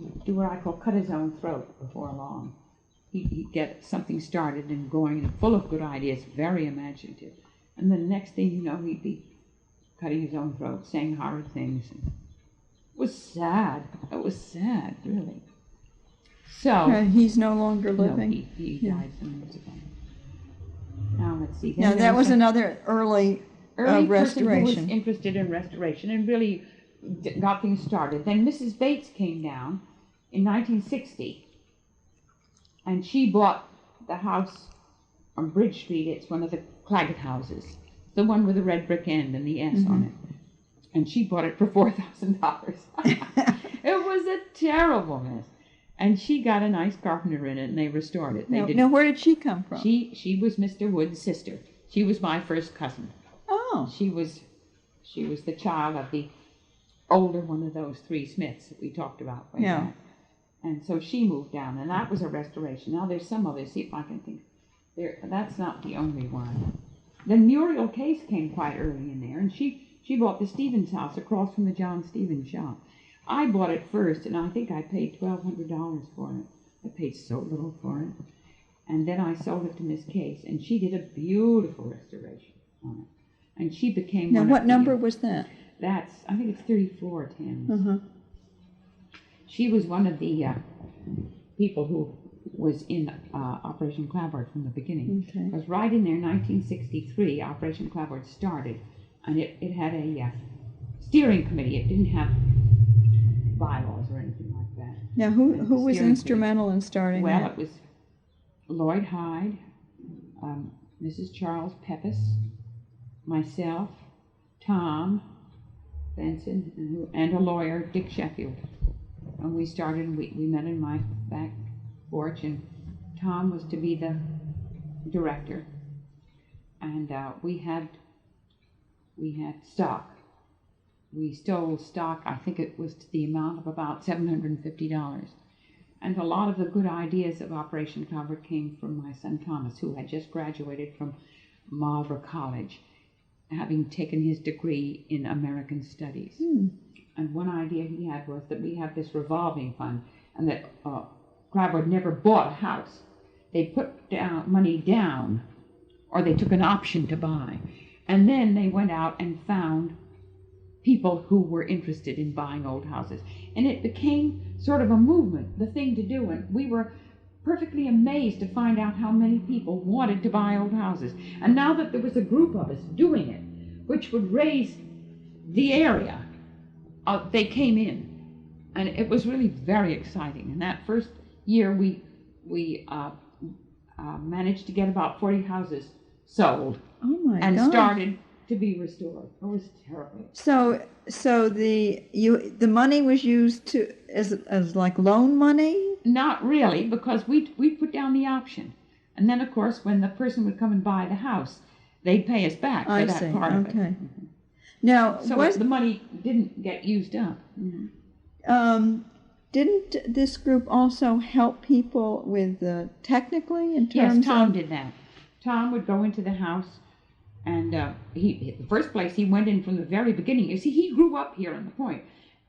would do what I call cut his own throat before long. He'd get something started and going and full of good ideas, very imaginative, and then the next thing you know, he'd be cutting his own throat, saying horrid things. It was sad. It was sad, really. So he's no longer living. No, he died some years ago. Now let's see. Now that was another early person restoration. who was interested in restoration and really got things started. Then Mrs. Bates came down in 1960, and she bought the house on Bridge Street. It's one of the Claggett houses, the one with the red brick end and the S on it. And she bought it for $4,000. It was a terrible mess. And she got a nice carpenter in it, and they restored it. Now, where did she come from? She was Mr. Wood's sister. She was my first cousin. Oh. She was the child of the older one of those three Smiths that we talked about way back. And so she moved down, and that was a restoration. Now there's some others. See if I can think. That's not the only one. Then Muriel Case came quite early in there, and she bought the Stevens house across from the John Stevens shop. I bought it first, and I think I paid $1,200 for it. I paid so little for it. And then I sold it to Miss Case, and she did a beautiful restoration on it. And she became Now, what number was that? I think it's 34 Thames. She was one of the people who was in Operation Clapboard from the beginning. Okay. It was right in there, 1963, Operation Clapboard started, and it had a steering committee. It didn't have bylaws or anything like that. Now, who was instrumental in starting that? Well, it was Lloyd Hyde, Mrs. Charles Pepys, myself, Tom Benson, and a lawyer, Dick Sheffield. And we started, and we met in my back porch, and Tom was to be the director. And we had stock. We stole stock, I think it was to the amount of about $750. And a lot of the good ideas of Operation Clapboard came from my son Thomas, who had just graduated from Marlborough College, having taken his degree in American Studies. And one idea he had was that we have this revolving fund, and that Clapboard never bought a house. They put money down, or they took an option to buy. And then they went out and found people who were interested in buying old houses. And it became sort of a movement, the thing to do. And we were perfectly amazed to find out how many people wanted to buy old houses. And now that there was a group of us doing it, which would raise the area, they came in. And it was really very exciting. And that first year, we managed to get about 40 houses sold. Oh my and God. Started to be restored. It was terrible. So the money was used as like loan money? Not really, because we put down the option, and then of course when the person would come and buy the house, they'd pay us back for that part of it. Okay. Now, So the money didn't get used up. Didn't this group also help people with technically in terms Yes, Tom of? did that. Tom would go into the house, and the first place he went in from the very beginning. You see, he grew up here on the Point,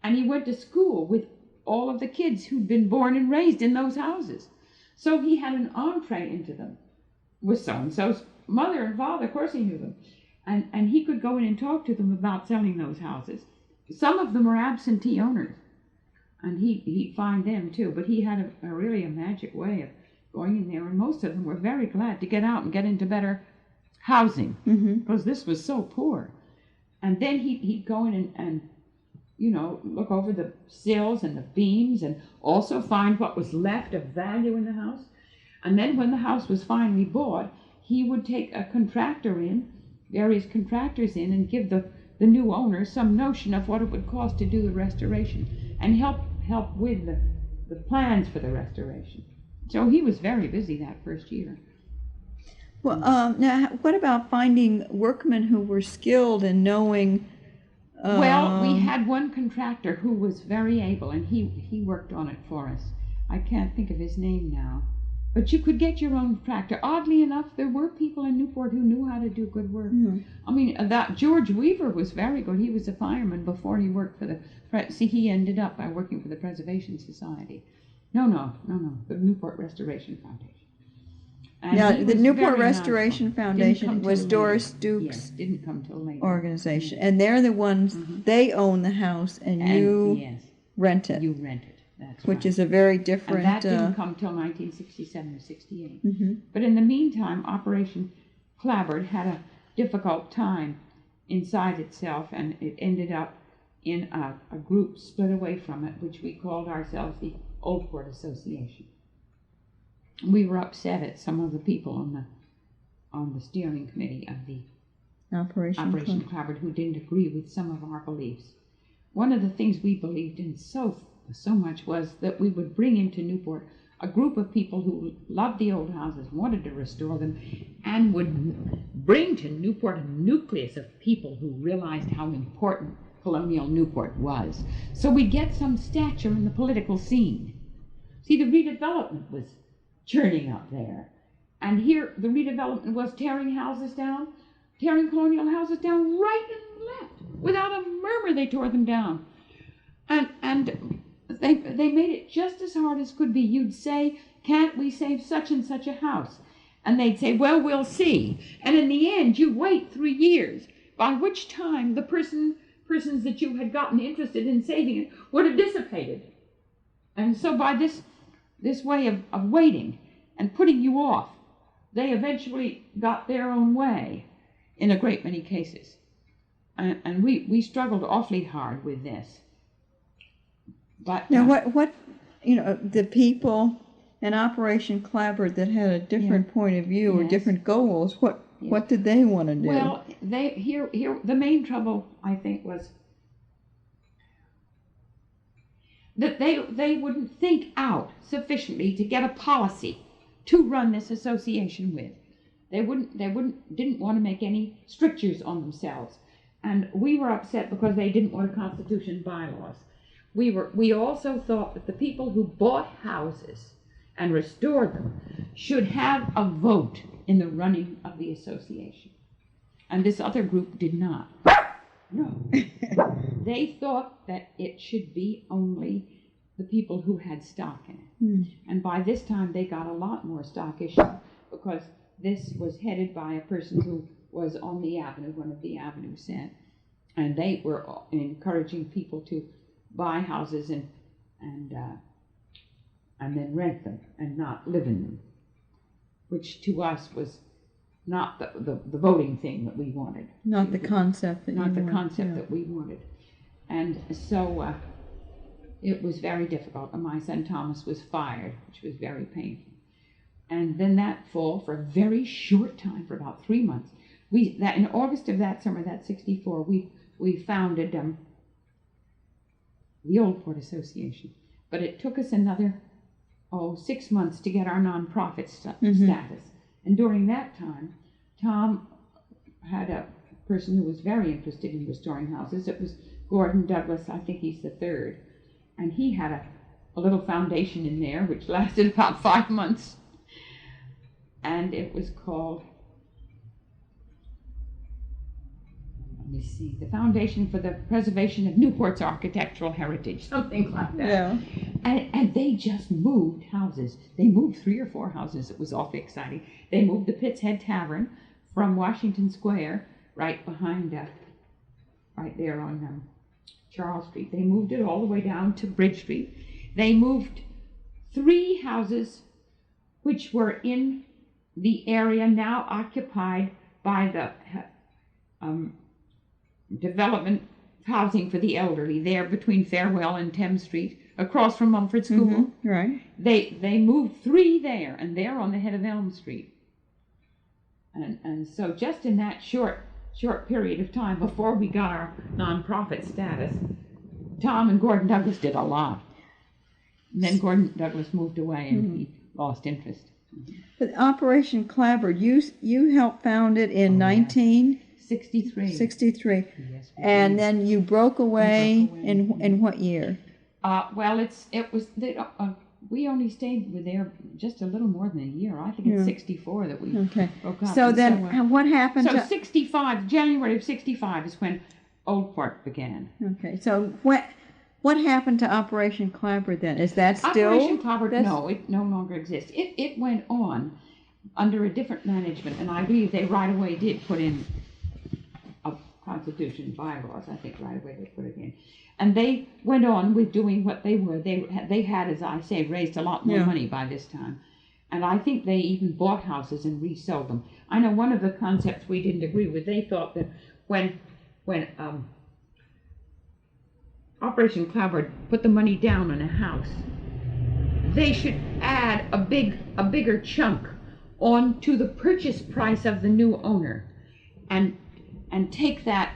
and he went to school with all of the kids who'd been born and raised in those houses. So he had an entree into them with so-and-so's mother and father. Of course he knew them. And he could go in and talk to them about selling those houses. Some of them were absentee owners, and he'd find them too. But he had a really magic way of going in there, and most of them were very glad to get out and get into better housing, because this was so poor. And then he'd go in and look over the sills and the beams, and also find what was left of value in the house. And then when the house was finally bought, he would take various contractors in, and give the new owner some notion of what it would cost to do the restoration, and help with the plans for the restoration. So he was very busy that first year. Well, now what about finding workmen who were skilled in knowing? Well, we had one contractor who was very able, and he worked on it for us. I can't think of his name now. But you could get your own tractor. Oddly enough, there were people in Newport who knew how to do good work. I mean, that George Weaver was very good. He was a fireman before he worked for he ended up by working for the Preservation Society. No, the Newport Restoration Foundation. And yeah, he the was Newport very Restoration nice. Foundation was Doris Duke's Yes, didn't come till later. organization, and they're the ones, they own the house, and you yes, rent it. you rent it. That's which right. is a very different. And that didn't come till 1967 or 68. Mm-hmm. But in the meantime, Operation Clabbered had a difficult time inside itself, and it ended up in a group split away from it, which we called ourselves the Old Port Association. We were upset at some of the people on the steering committee of the Operation Clabbered who didn't agree with some of our beliefs. One of the things we believed in so much was that we would bring into Newport a group of people who loved the old houses, wanted to restore them, and would bring to Newport a nucleus of people who realized how important colonial Newport was. So we'd get some stature in the political scene. See, the redevelopment was churning up there. And here the redevelopment was tearing colonial houses down right and left. Without a murmur, they tore them down. And they made it just as hard as could be. You'd say, can't we save such and such a house? And they'd say, well, we'll see. And in the end, you wait 3 years, by which time the persons that you had gotten interested in saving it would have dissipated. And so by this way of waiting and putting you off, they eventually got their own way in a great many cases. And we struggled awfully hard with this. But now, what the people in Operation Clabbered that had a different point of view or different goals, what did they want to do? Well, here the main trouble, I think, was that they wouldn't think out sufficiently to get a policy to run this association with. They didn't want to make any strictures on themselves, and we were upset because they didn't want a constitution and bylaws. We also thought that the people who bought houses and restored them should have a vote in the running of the association. And this other group did not. No. They thought that it should be only the people who had stock in it. And by this time they got a lot more stock issue, because this was headed by a person who was on the avenue, one of the avenue set, and they were and then rent them and not live in them, which to us was not the voting thing that we wanted. Not the concept that Not you the want, concept yeah. that we wanted. And so it was very difficult. And my son Thomas was fired, which was very painful. And then that fall, for a very short time, for about 3 months, in August of that summer, that 64, we founded the Old Port Association. But it took us another 6 months to get our nonprofit status. And during that time, Tom had a person who was very interested in restoring houses. It was Gordon Douglas, I think he's the third. And he had a little foundation in there, which lasted about 5 months. And it was called, let me see, the Foundation for the Preservation of Newport's Architectural Heritage, something like that. Yeah. And they just moved houses. They moved 3 or 4 houses. It was awfully exciting. They moved the Pitt's Head Tavern from Washington Square, right behind, right there on Charles Street. They moved it all the way down to Bridge Street. They moved 3 houses which were in the area now occupied by the development housing for the elderly, there between Farewell and Thames Street, across from Mumford School. Right. They moved 3 there, and they're on the head of Elm Street. And so just in that short period of time before we got our nonprofit status, Tom and Gordon Douglas did a lot. And then Gordon Douglas moved away and he lost interest. But Operation Clabber, you helped found it in 1963. 63. Yes, And then you broke away, in what year? Well, we only stayed with there just a little more than a year. I think it's 64 that we broke up. So then, what happened so to... 65, January of 65 is when Old Port began. Okay, so what happened to Operation Clabber then? Is that still... Operation Clabber, no, it no longer exists. It went on under a different management, and I believe they right away did put in a constitution, bylaws, I think right away they put it in. And they went on with doing what they were. They had, as I say, raised a lot more money by this time. And I think they even bought houses and resold them. I know one of the concepts we didn't agree with, they thought that when Operation Clabber put the money down on a house, they should add a bigger chunk onto the purchase price of the new owner and take that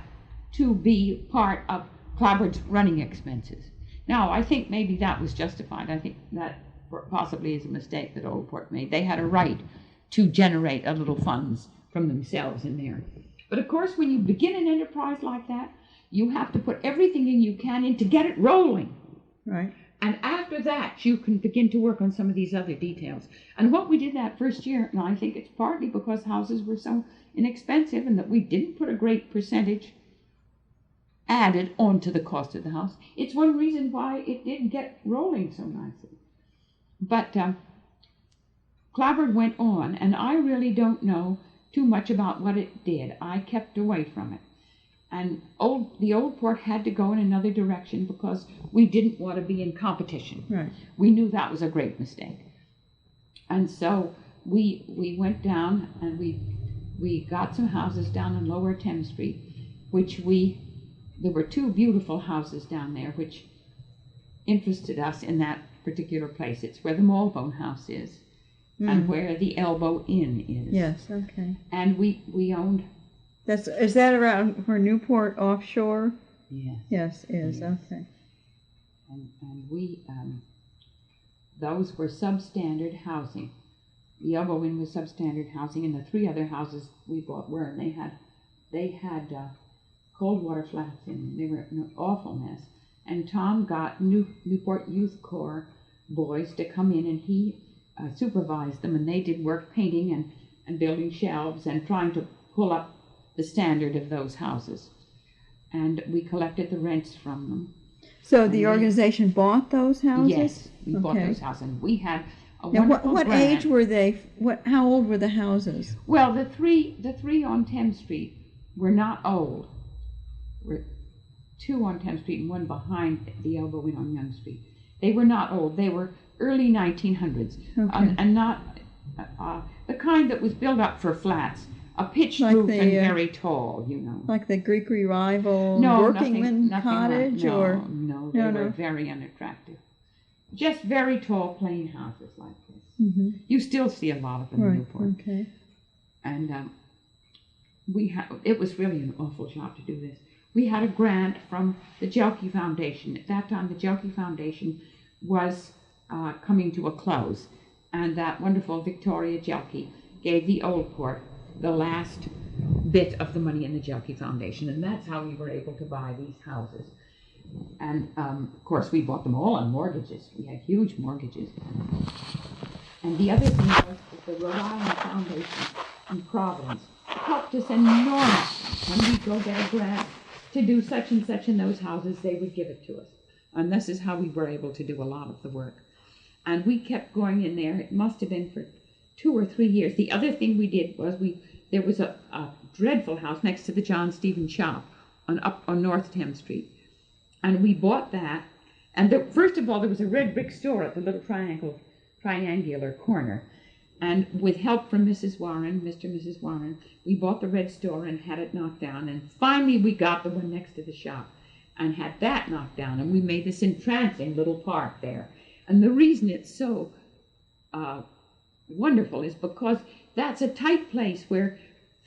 to be part of Clabber's running expenses. Now, I think maybe that was justified. I think that possibly is a mistake that Old Port made. They had a right to generate a little funds from themselves in there. But of course, when you begin an enterprise like that, you have to put everything in you can in to get it rolling. Right. And after that, you can begin to work on some of these other details. And what we did that first year, and I think it's partly because houses were so inexpensive and that we didn't put a great percentage added onto the cost of the house. It's one reason why it didn't get rolling so nicely. But Clabber went on, and I really don't know too much about what it did. I kept away from it. And the Old Port had to go in another direction because we didn't want to be in competition. Right. We knew that was a great mistake. And so we went down and we got some houses down on Lower Thames Street, which there were 2 beautiful houses down there which interested us in that particular place. It's where the Malbone House is and where the Elbow Inn is. Yes, okay. And we owned... Is that around where Newport offshore? Yes. Yes, is, Yes. okay. And we, those were substandard housing. The Elbow Inn was substandard housing, and the 3 other houses we bought were, and they had cold water flats in them. They were an awful mess. And Tom got Newport Youth Corps boys to come in, and he supervised them, and they did work painting and building shelves and trying to pull up the standard of those houses. And we collected the rents from them. So the organization bought those houses? Yes, we bought those houses. And we had a now, wonderful what grant. age were they? How old were the houses? Well, the three on Thames Street were not old. Were 2 on Thames Street and 1 behind the Elbow Inn on Young Street. They were not old. They were early 1900s, Okay. and not the kind that was built up for flats, a pitched Like roof the, and very tall, you know. Like the Greek revival No, workingman nothing cottage, no, or no, they were very unattractive. Just very tall, plain houses like this. You still see a lot of them in Right. Newport. Okay. And it was really an awful job to do this. We had a grant from the Jelke Foundation. At that time, the Jelke Foundation was coming to a close, and that wonderful Victoria Jelke gave the Old Port the last bit of the money in the Jelke Foundation, and that's how we were able to buy these houses. And of course, we bought them all on mortgages. We had huge mortgages. And the other thing was that the Rhode Island Foundation in Providence helped us enormously. When we go get a grant to do such and such in those houses, they would give it to us. And this is how we were able to do a lot of the work. And we kept going in there. It must have been for 2 or 3 years. The other thing we did was there was a dreadful house next to the John Stevens shop up on North Thames Street. And we bought that. And first of all, there was a red brick store at the little triangular corner. And with help from Mrs. Warren, Mr. and Mrs. Warren, we bought the red store and had it knocked down. And finally, we got the one next to the shop and had that knocked down. And we made this entrancing little park there. And the reason it's so wonderful is because that's a tight place where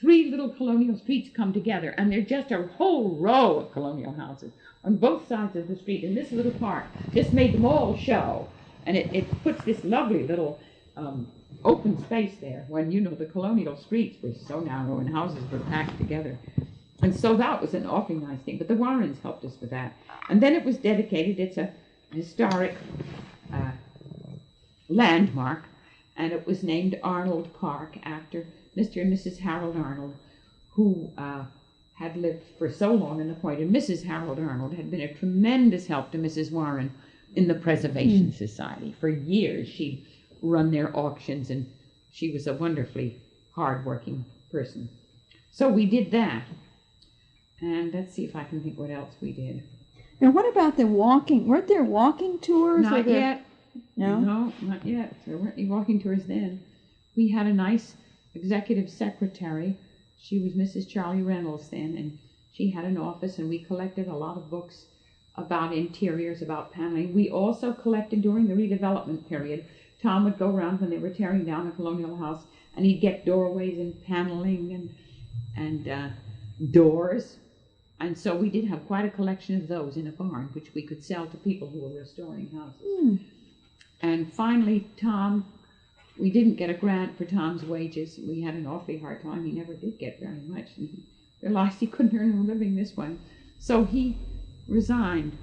3 little colonial streets come together, and they're just a whole row of colonial houses on both sides of the street. And this little park just made them all show. And it puts this lovely little open space there when, you know, the colonial streets were so narrow and houses were packed together. And so that was an awfully nice thing. But the Warrens helped us with that. And then it was dedicated. It's a historic landmark, and it was named Arnold Park after Mr. and Mrs. Harold Arnold, who had lived for so long in the Point. And Mrs. Harold Arnold had been a tremendous help to Mrs. Warren in the Preservation Society. For years she'd run their auctions, and she was a wonderfully hard-working person. So we did that. And let's see if I can think what else we did. And what about the walking? Weren't there walking tours? Not yet. No? No, not yet. There weren't any walking tours then. We had a nice executive secretary. She was Mrs. Charlie Reynolds then, and she had an office, and we collected a lot of books about interiors, about paneling. We also collected during the redevelopment period. Tom would go around when they were tearing down a colonial house, and he'd get doorways and paneling and doors. And so we did have quite a collection of those in a barn, which we could sell to people who were restoring houses. And finally, Tom, we didn't get a grant for Tom's wages. We had an awfully hard time. He never did get very much. And he realized he couldn't earn a living this way. So he resigned.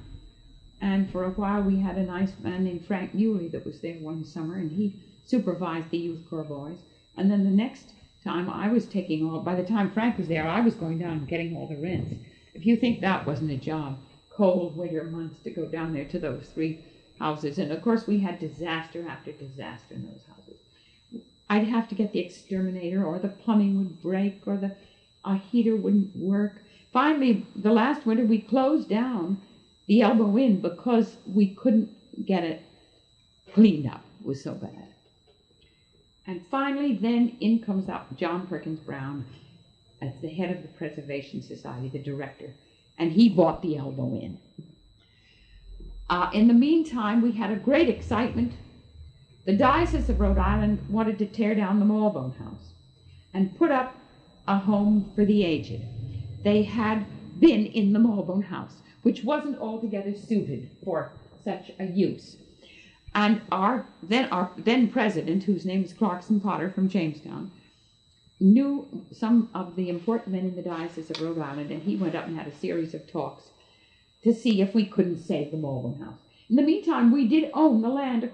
And for a while, we had a nice man named Frank Muley that was there one summer, and he supervised the Youth Corps boys. And then the next time, I was taking by the time Frank was there, I was going down and getting all the rents. If you think that wasn't a job, cold winter months to go down there to those 3 houses. And of course, we had disaster after disaster in those houses. I'd have to get the exterminator, or the plumbing would break, or a heater wouldn't work. Finally, the last winter, we closed down the Elbow Inn because we couldn't get it cleaned up. It was so bad. And finally, then in comes up John Perkins Brown as the head of the Preservation Society, the director, and he bought the Elbow Inn. In the meantime, we had a great excitement. The Diocese of Rhode Island wanted to tear down the Malbone House and put up a home for the aged. They had been in the Malbone House, which wasn't altogether suited for such a use. And our then president, whose name was Clarkson Potter from Jamestown, knew some of the important men in the Diocese of Rhode Island, and he went up and had a series of talks to see if we couldn't save the Malbone House. In the meantime, we did own the land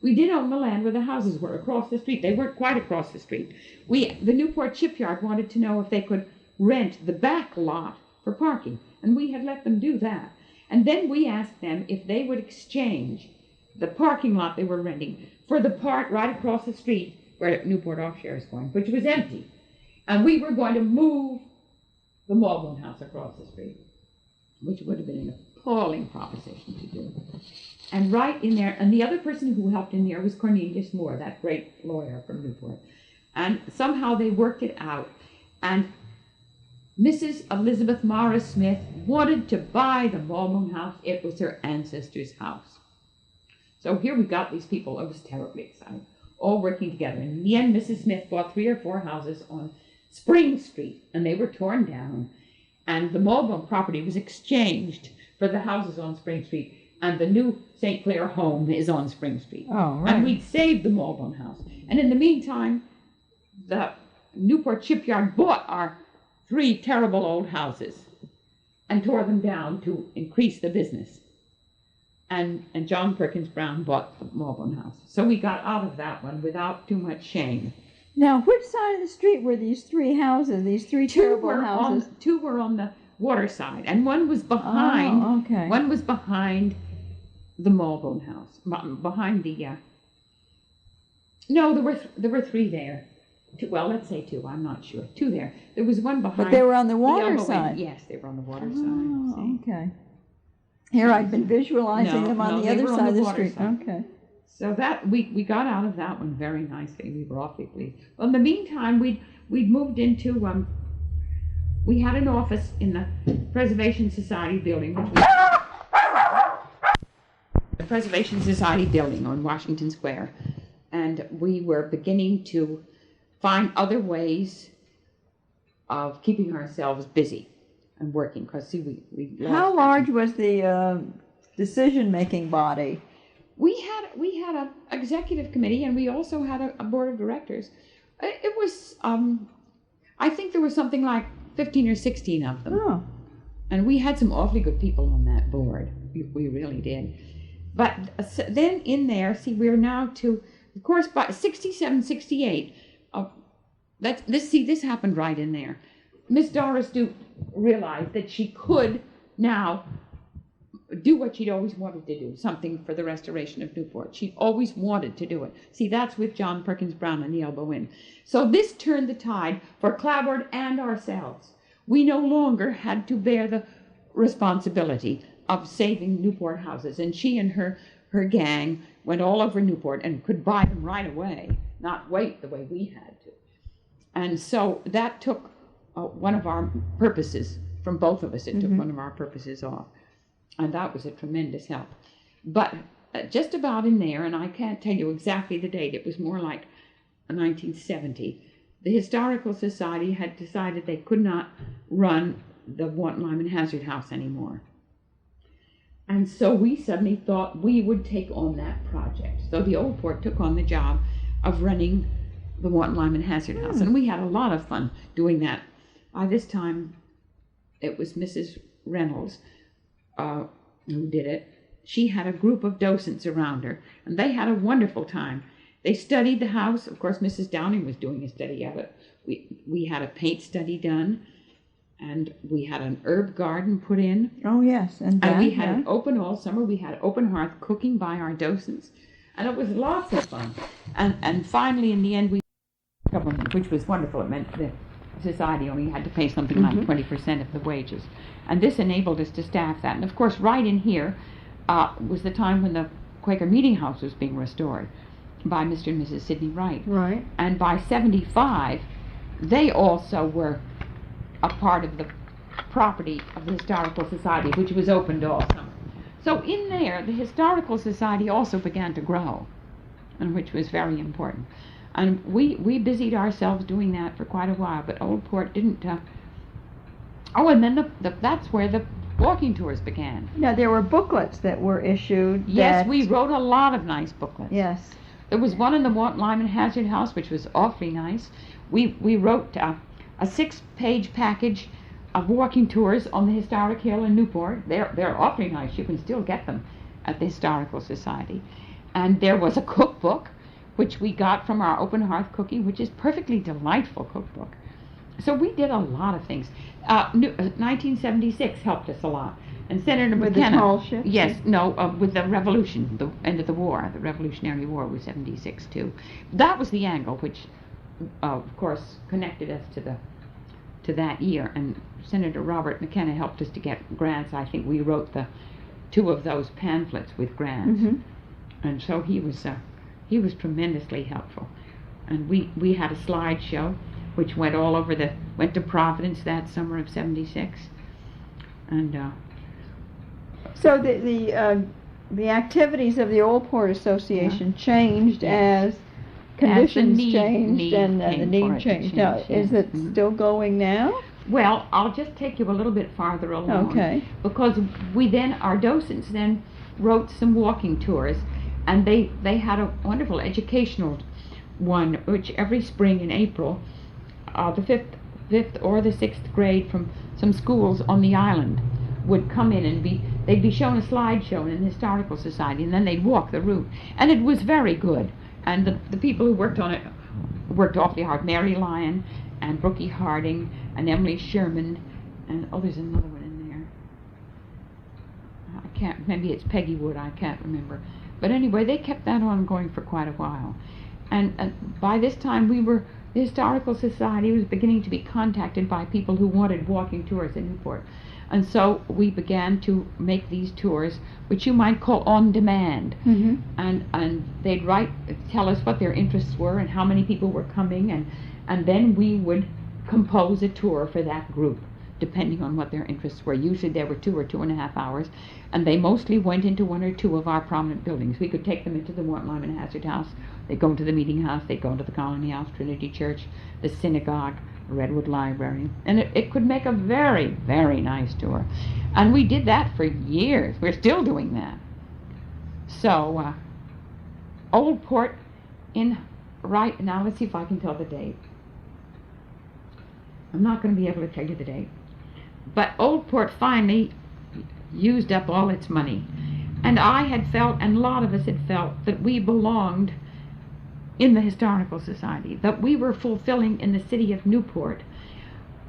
we did own the land where the houses were across the street. They weren't quite across the street. The Newport Shipyard wanted to know if they could rent the back lot for parking, and we had let them do that. And then we asked them if they would exchange the parking lot they were renting for the part right across the street where Newport Offshore is going, which was empty. And we were going to move the Malbone House across the street, which would have been an appalling proposition to do. And right in there, and the other person who helped in there was Cornelius Moore, that great lawyer from Newport. And somehow they worked it out. And Mrs. Elizabeth Morris Smith wanted to buy the Malbone house. It was her ancestors' house. So here we got these people. It was terribly exciting, all working together. And in the end, Mrs. Smith bought 3 or 4 houses on Spring Street, and they were torn down. And the Malbone property was exchanged for the houses on Spring Street. And the new St. Clair home is on Spring Street. Oh, right. And we'd saved the Malbone house. And in the meantime, the Newport shipyard bought our 3 terrible old houses and tore them down to increase the business. And John Perkins Brown bought the Malbone house. So we got out of that one without too much shame. Now, which side of the street were these 3 houses, these 3 terrible houses? 2 were on the water side, and one was behind. Oh, okay. One was behind the Malbone house, behind the. No, there were 3 there. 2, well, let's say 2. I'm not sure. 2 there. There was one behind. But they were on the water elbow side. end. Yes, they were on the water Oh, side. See? okay. Here I'd been visualizing them on the they other were on side of the water street. side. Okay. So that we got out of that one very nicely. We were awfully pleased. Well, in the meantime, we'd moved into we had an office in the Preservation Society building, which was the Preservation Society building on Washington Square, and we were beginning to find other ways of keeping ourselves busy and working. Because see, we lost. How large was the decision-making body? We had an executive committee, and we also had a board of directors. It was, I think there was something like 15 or 16 of them. Oh. And we had some awfully good people on that board. We really did. But then in there, see, we're now to, of course, by 67, 68, this happened right in there. Miss Doris Duke realized that she could now do what she'd always wanted to do, something for the restoration of Newport. She always wanted to do it. See, that's with John Perkins Brown and the elbow in. So this turned the tide for Clapboard and ourselves. We no longer had to bear the responsibility of saving Newport houses, and she and her gang went all over Newport and could buy them right away, not wait the way we had to. And so that took one of our purposes from both of us. It took one of our purposes off. And that was a tremendous help. But just about in there, and I can't tell you exactly the date, it was more like 1970, the Historical Society had decided they could not run the Wanton Lyman Hazard House anymore. And so we suddenly thought we would take on that project. So the Old Port took on the job of running the Wanton Lyman Hazard House. And we had a lot of fun doing that. By this time, it was Mrs. Reynolds who did it. She had a group of docents around her, and they had a wonderful time. They studied the house. Of course, Mrs. Downing was doing a study of it. We had a paint study done, and we had an herb garden put in. Oh, yes. And we had an open all summer. We had open hearth cooking by our docents, and it was lots of fun. And finally, in the end, we government, which was wonderful. It meant the society only had to pay something like 20% of the wages. And this enabled us to staff that. And of course, right in here was the time when the Quaker Meeting House was being restored by Mr. and Mrs. Sidney Wright. Right. And by 75, they also were a part of the property of the Historical Society, which was opened all summer. So in there, the Historical Society also began to grow, and which was very important. And we busied ourselves doing that for quite a while, but Old Port didn't. And then that's where the walking tours began. Now, there were booklets that were issued. Yes, we wrote a lot of nice booklets. Yes. There was one in the Wanton Lyman Hazard House, which was awfully nice. We wrote a 6-page package of walking tours on the Historic Hill in Newport. They're awfully nice. You can still get them at the Historical Society. And there was a cookbook, which we got from our Open Hearth Cooking, which is perfectly delightful cookbook. So we did a lot of things. 1976 helped us a lot. And Senator With McKenna. the tall ships? Yes, no, with the Revolution, the end of the war. The Revolutionary War was 76 too. That was the angle which, of course, connected us to that year. And Senator Robert McKenna helped us to get grants. I think we wrote the 2 of those pamphlets with grants. Mhm. And so he was tremendously helpful. And we had a slideshow which went all over went to Providence that summer of '76. And So the activities of the Old Port Association changed Yes. as conditions need changed and the came for need it to changed. Now, change, is yes. it Mhm. still going now? well, I'll just take you a little bit farther along. Okay. Because our docents then wrote some walking tours, and they had a wonderful educational one, which every spring in April, the fifth or the 6th grade from some schools on the island would come in and they'd be shown a slideshow in the Historical Society, and then they'd walk the route. And it was very good. And the people who worked on it worked awfully hard. Mary Lyon and Brookie Harding and Emily Sherman, and there's another one in there. I can't, maybe it's Peggy Wood, I can't remember. But anyway, they kept that on going for quite a while. And by this time the Historical Society was beginning to be contacted by people who wanted walking tours in Newport. And so we began to make these tours, which you might call on demand. Mm-hmm. And they'd tell us what their interests were and how many people were coming, and then we would compose a tour for that group, depending on what their interests were. Usually there were 2 or 2.5 hours, and they mostly went into 1 or 2 of our prominent buildings. We could take them into the Mort Lyman Hazard House, they'd go into the Meeting House, they'd go into the Colony House, Trinity Church, the Synagogue, Redwood Library, and it could make a very, very nice tour. And we did that for years. We're still doing that. So, Old Port now let's see if I can tell the date. I'm not going to be able to tell you the date. But Old Port finally used up all its money. And I had felt, and a lot of us had felt, that we belonged in the Historical Society, that we were fulfilling in the city of Newport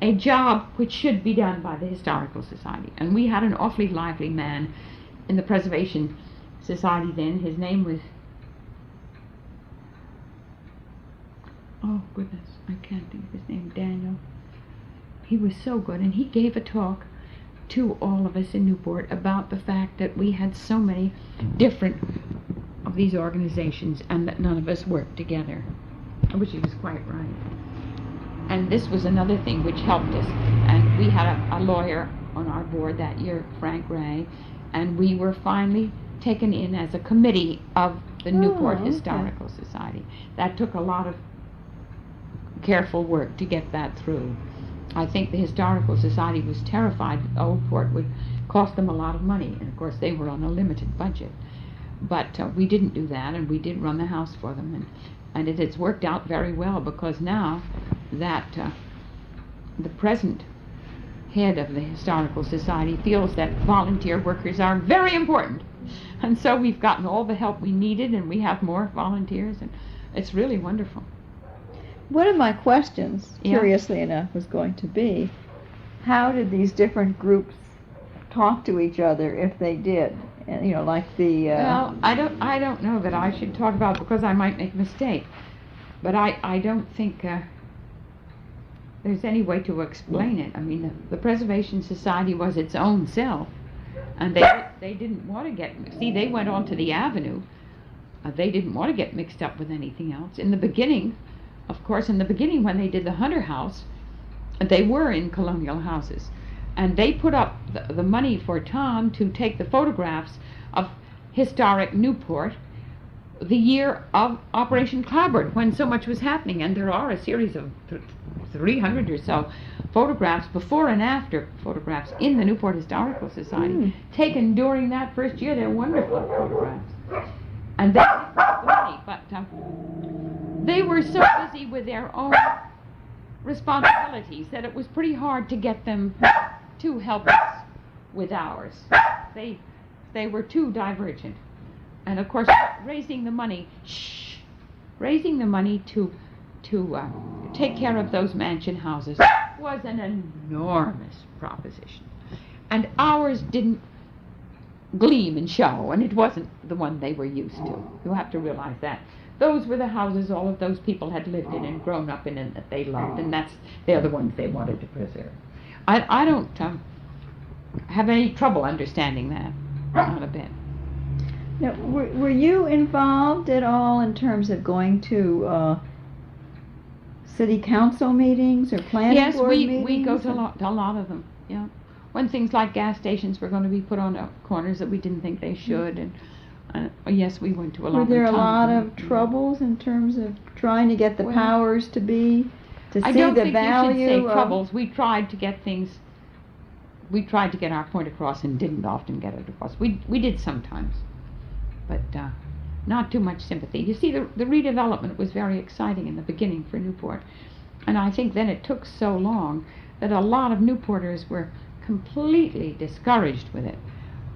a job which should be done by the Historical Society. And we had an awfully lively man in the Preservation Society then. His name was, oh goodness, I can't think of his name, Daniel. He was so good, and he gave a talk to all of us in Newport about the fact that we had so many different of these organizations and that none of us worked together, which he was quite right. And this was another thing which helped us. And we had a lawyer on our board that year, Frank Ray, and we were finally taken in as a committee of the Newport Historical Society. That took a lot of careful work to get that through. I think the Historical Society was terrified that Old Port would cost them a lot of money, and of course they were on a limited budget. But we didn't do that, and we did run the house for them, and it has worked out very well, because now that the present head of the Historical Society feels that volunteer workers are very important, and so we've gotten all the help we needed, and we have more volunteers, and it's really wonderful. One of my questions, curiously enough, was going to be, how did these different groups talk to each other, if they did? And, you know, like the... Well, I don't know that I should talk about it, because I might make a mistake. But I don't think there's any way to explain it. I mean, the Preservation Society was its own self, and they didn't want to get... See, they went on to the Avenue. They didn't want to get mixed up with anything else. In the beginning, of course, when they did the Hunter House, they were in colonial houses. And they put up the money for Tom to take the photographs of historic Newport the year of Operation Cloudbird, when so much was happening. And there are a series of 300 or so photographs, before and after photographs, in the Newport Historical Society, taken during that first year. They're wonderful photographs. And they didn't have the money, but they were so busy with their own responsibilities that it was pretty hard to get them to help us with ours. They were too divergent. And of course, raising the money to take care of those mansion houses was an enormous proposition. And ours didn't gleam and show, and it wasn't the one they were used to. You have to realize that. Those were the houses all of those people had lived in and grown up in and that they loved, and they're the ones they wanted to preserve. I don't have any trouble understanding that. not a bit. Now, were you involved at all in terms of going to city council meetings or planning Yes, board we meetings? go to a lot of them, yeah. When things like gas stations were going to be put on corners that we didn't think they should, and yes, we went to a lot Were of them. there a lot tons of troubles in terms of trying to get the Well, powers to be, to I see don't the think value you should say of... troubles. We tried to get things, we tried to get our point across and didn't often get it across. We did sometimes, but not too much sympathy. You see, the redevelopment was very exciting in the beginning for Newport, and I think then it took so long that a lot of Newporters were completely discouraged with it.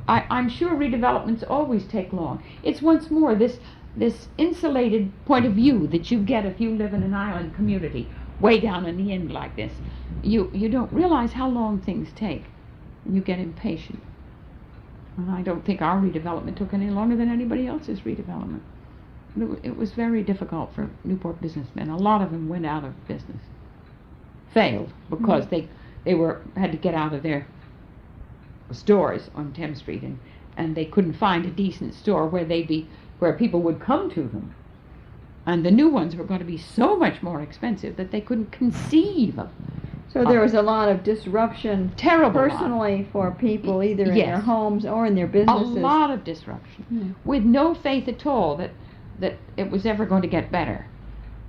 I'm sure redevelopments always take long. It's once more this insulated point of view that you get if you live in an island community way down in the end like this. You don't realize how long things take, and you get impatient. And I don't think our redevelopment took any longer than anybody else's redevelopment. It was very difficult for Newport businessmen. A lot of them went out of business, failed because they had to get out of their stores on Thames Street, and they couldn't find a decent store where people would come to them. And the new ones were going to be so much more expensive that they couldn't conceive of. So there was a lot of disruption Terrible lot. personally for people, either in Yes. their homes or in their A businesses. lot of disruption, with no faith at all that it was ever going to get better.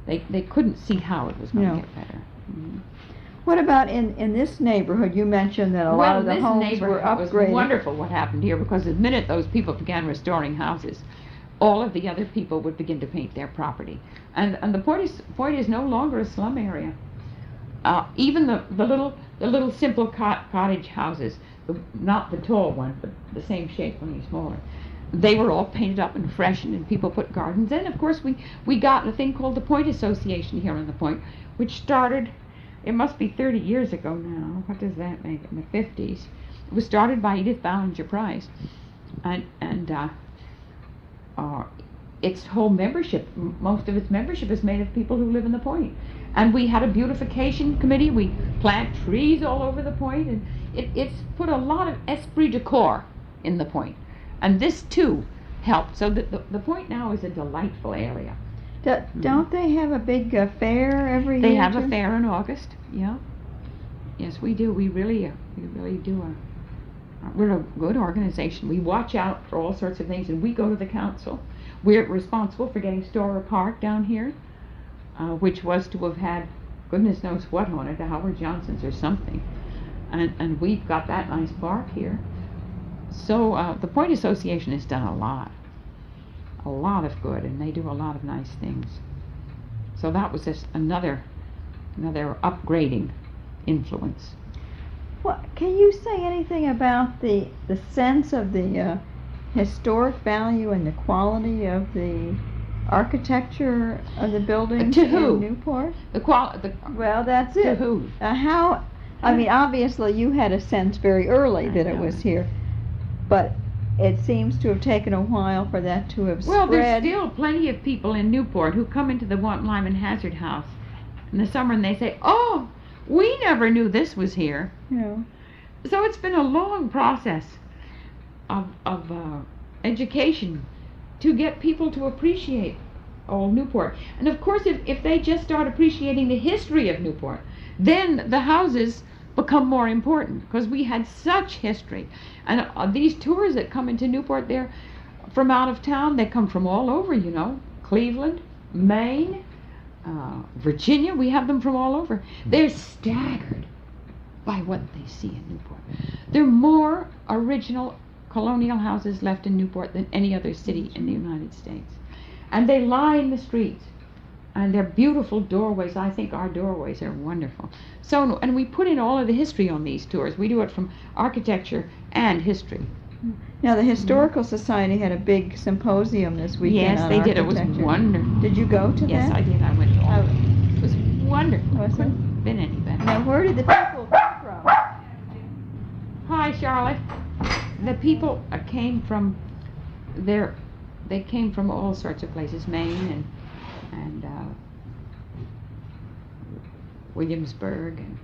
They couldn't see how it was going No. to get better. Mhm. What about in this neighborhood? You mentioned that a lot of the homes were It was upgraded. wonderful what happened here, because the minute those people began restoring houses, all of the other people would begin to paint their property. And the point is no longer a slum area. Even the little simple cottage houses, not the tall one, but the same shape, only smaller, they were all painted up and freshened, and people put gardens in. Of course, we got a thing called the Point Association here on the Point, which started, it must be 30 years ago now. What does that make it? In the 50s. It was started by Edith Ballinger Price, and its whole membership, most of its membership is made of people who live in the Point. And we had a beautification committee. We plant trees all over the Point, and it's put a lot of esprit de corps in the Point. And this too helped. So the Point now is a delightful area. Don't they have a big fair every year? They have too? a fair in August. Yeah. Yes, we do. We really do. We're a good organization. We watch out for all sorts of things, and we go to the council. We're responsible for getting Storer Park down here, which was to have had goodness knows what on it, the Howard Johnsons or something. And we've got that nice park here. So the Point Association has done a lot of good, and they do a lot of nice things. So that was just another upgrading influence. Well, can you say anything about the sense of the historic value and the quality of the architecture of the buildings To who? in Newport? Well, that's it. To who? How? I mean, obviously you had a sense very early that it was here, but it seems to have taken a while for that to have Well, there's spread. still plenty of people in Newport who come into the Want Lyman Hazard House in the summer, and they say, "Oh, we never knew this was here." You know. So it's been a long process of education to get people to appreciate old Newport. And of course, if they just start appreciating the history of Newport, then the houses become more important, because we had such history. And these tours that come into Newport, they're from out of town. They come from all over, you know, Cleveland, Maine, Virginia. We have them from all over. They're staggered by what they see in Newport. There are more original colonial houses left in Newport than any other city in the United States. And they line the streets. And they're beautiful doorways. I think our doorways are wonderful. So, and we put in all of the history on these tours. We do it from architecture and history. Now, the Historical Society had a big symposium this weekend Yes, on they did. It was architecture. wonderful. Did you go to Yes, that? I did. I went to all Oh. of it. It was wonderful. Was it? Couldn't have been any better. Now, where did the people come from? Hi, Charlotte. The people came from there. They came from all sorts of places, Maine and Williamsburg, and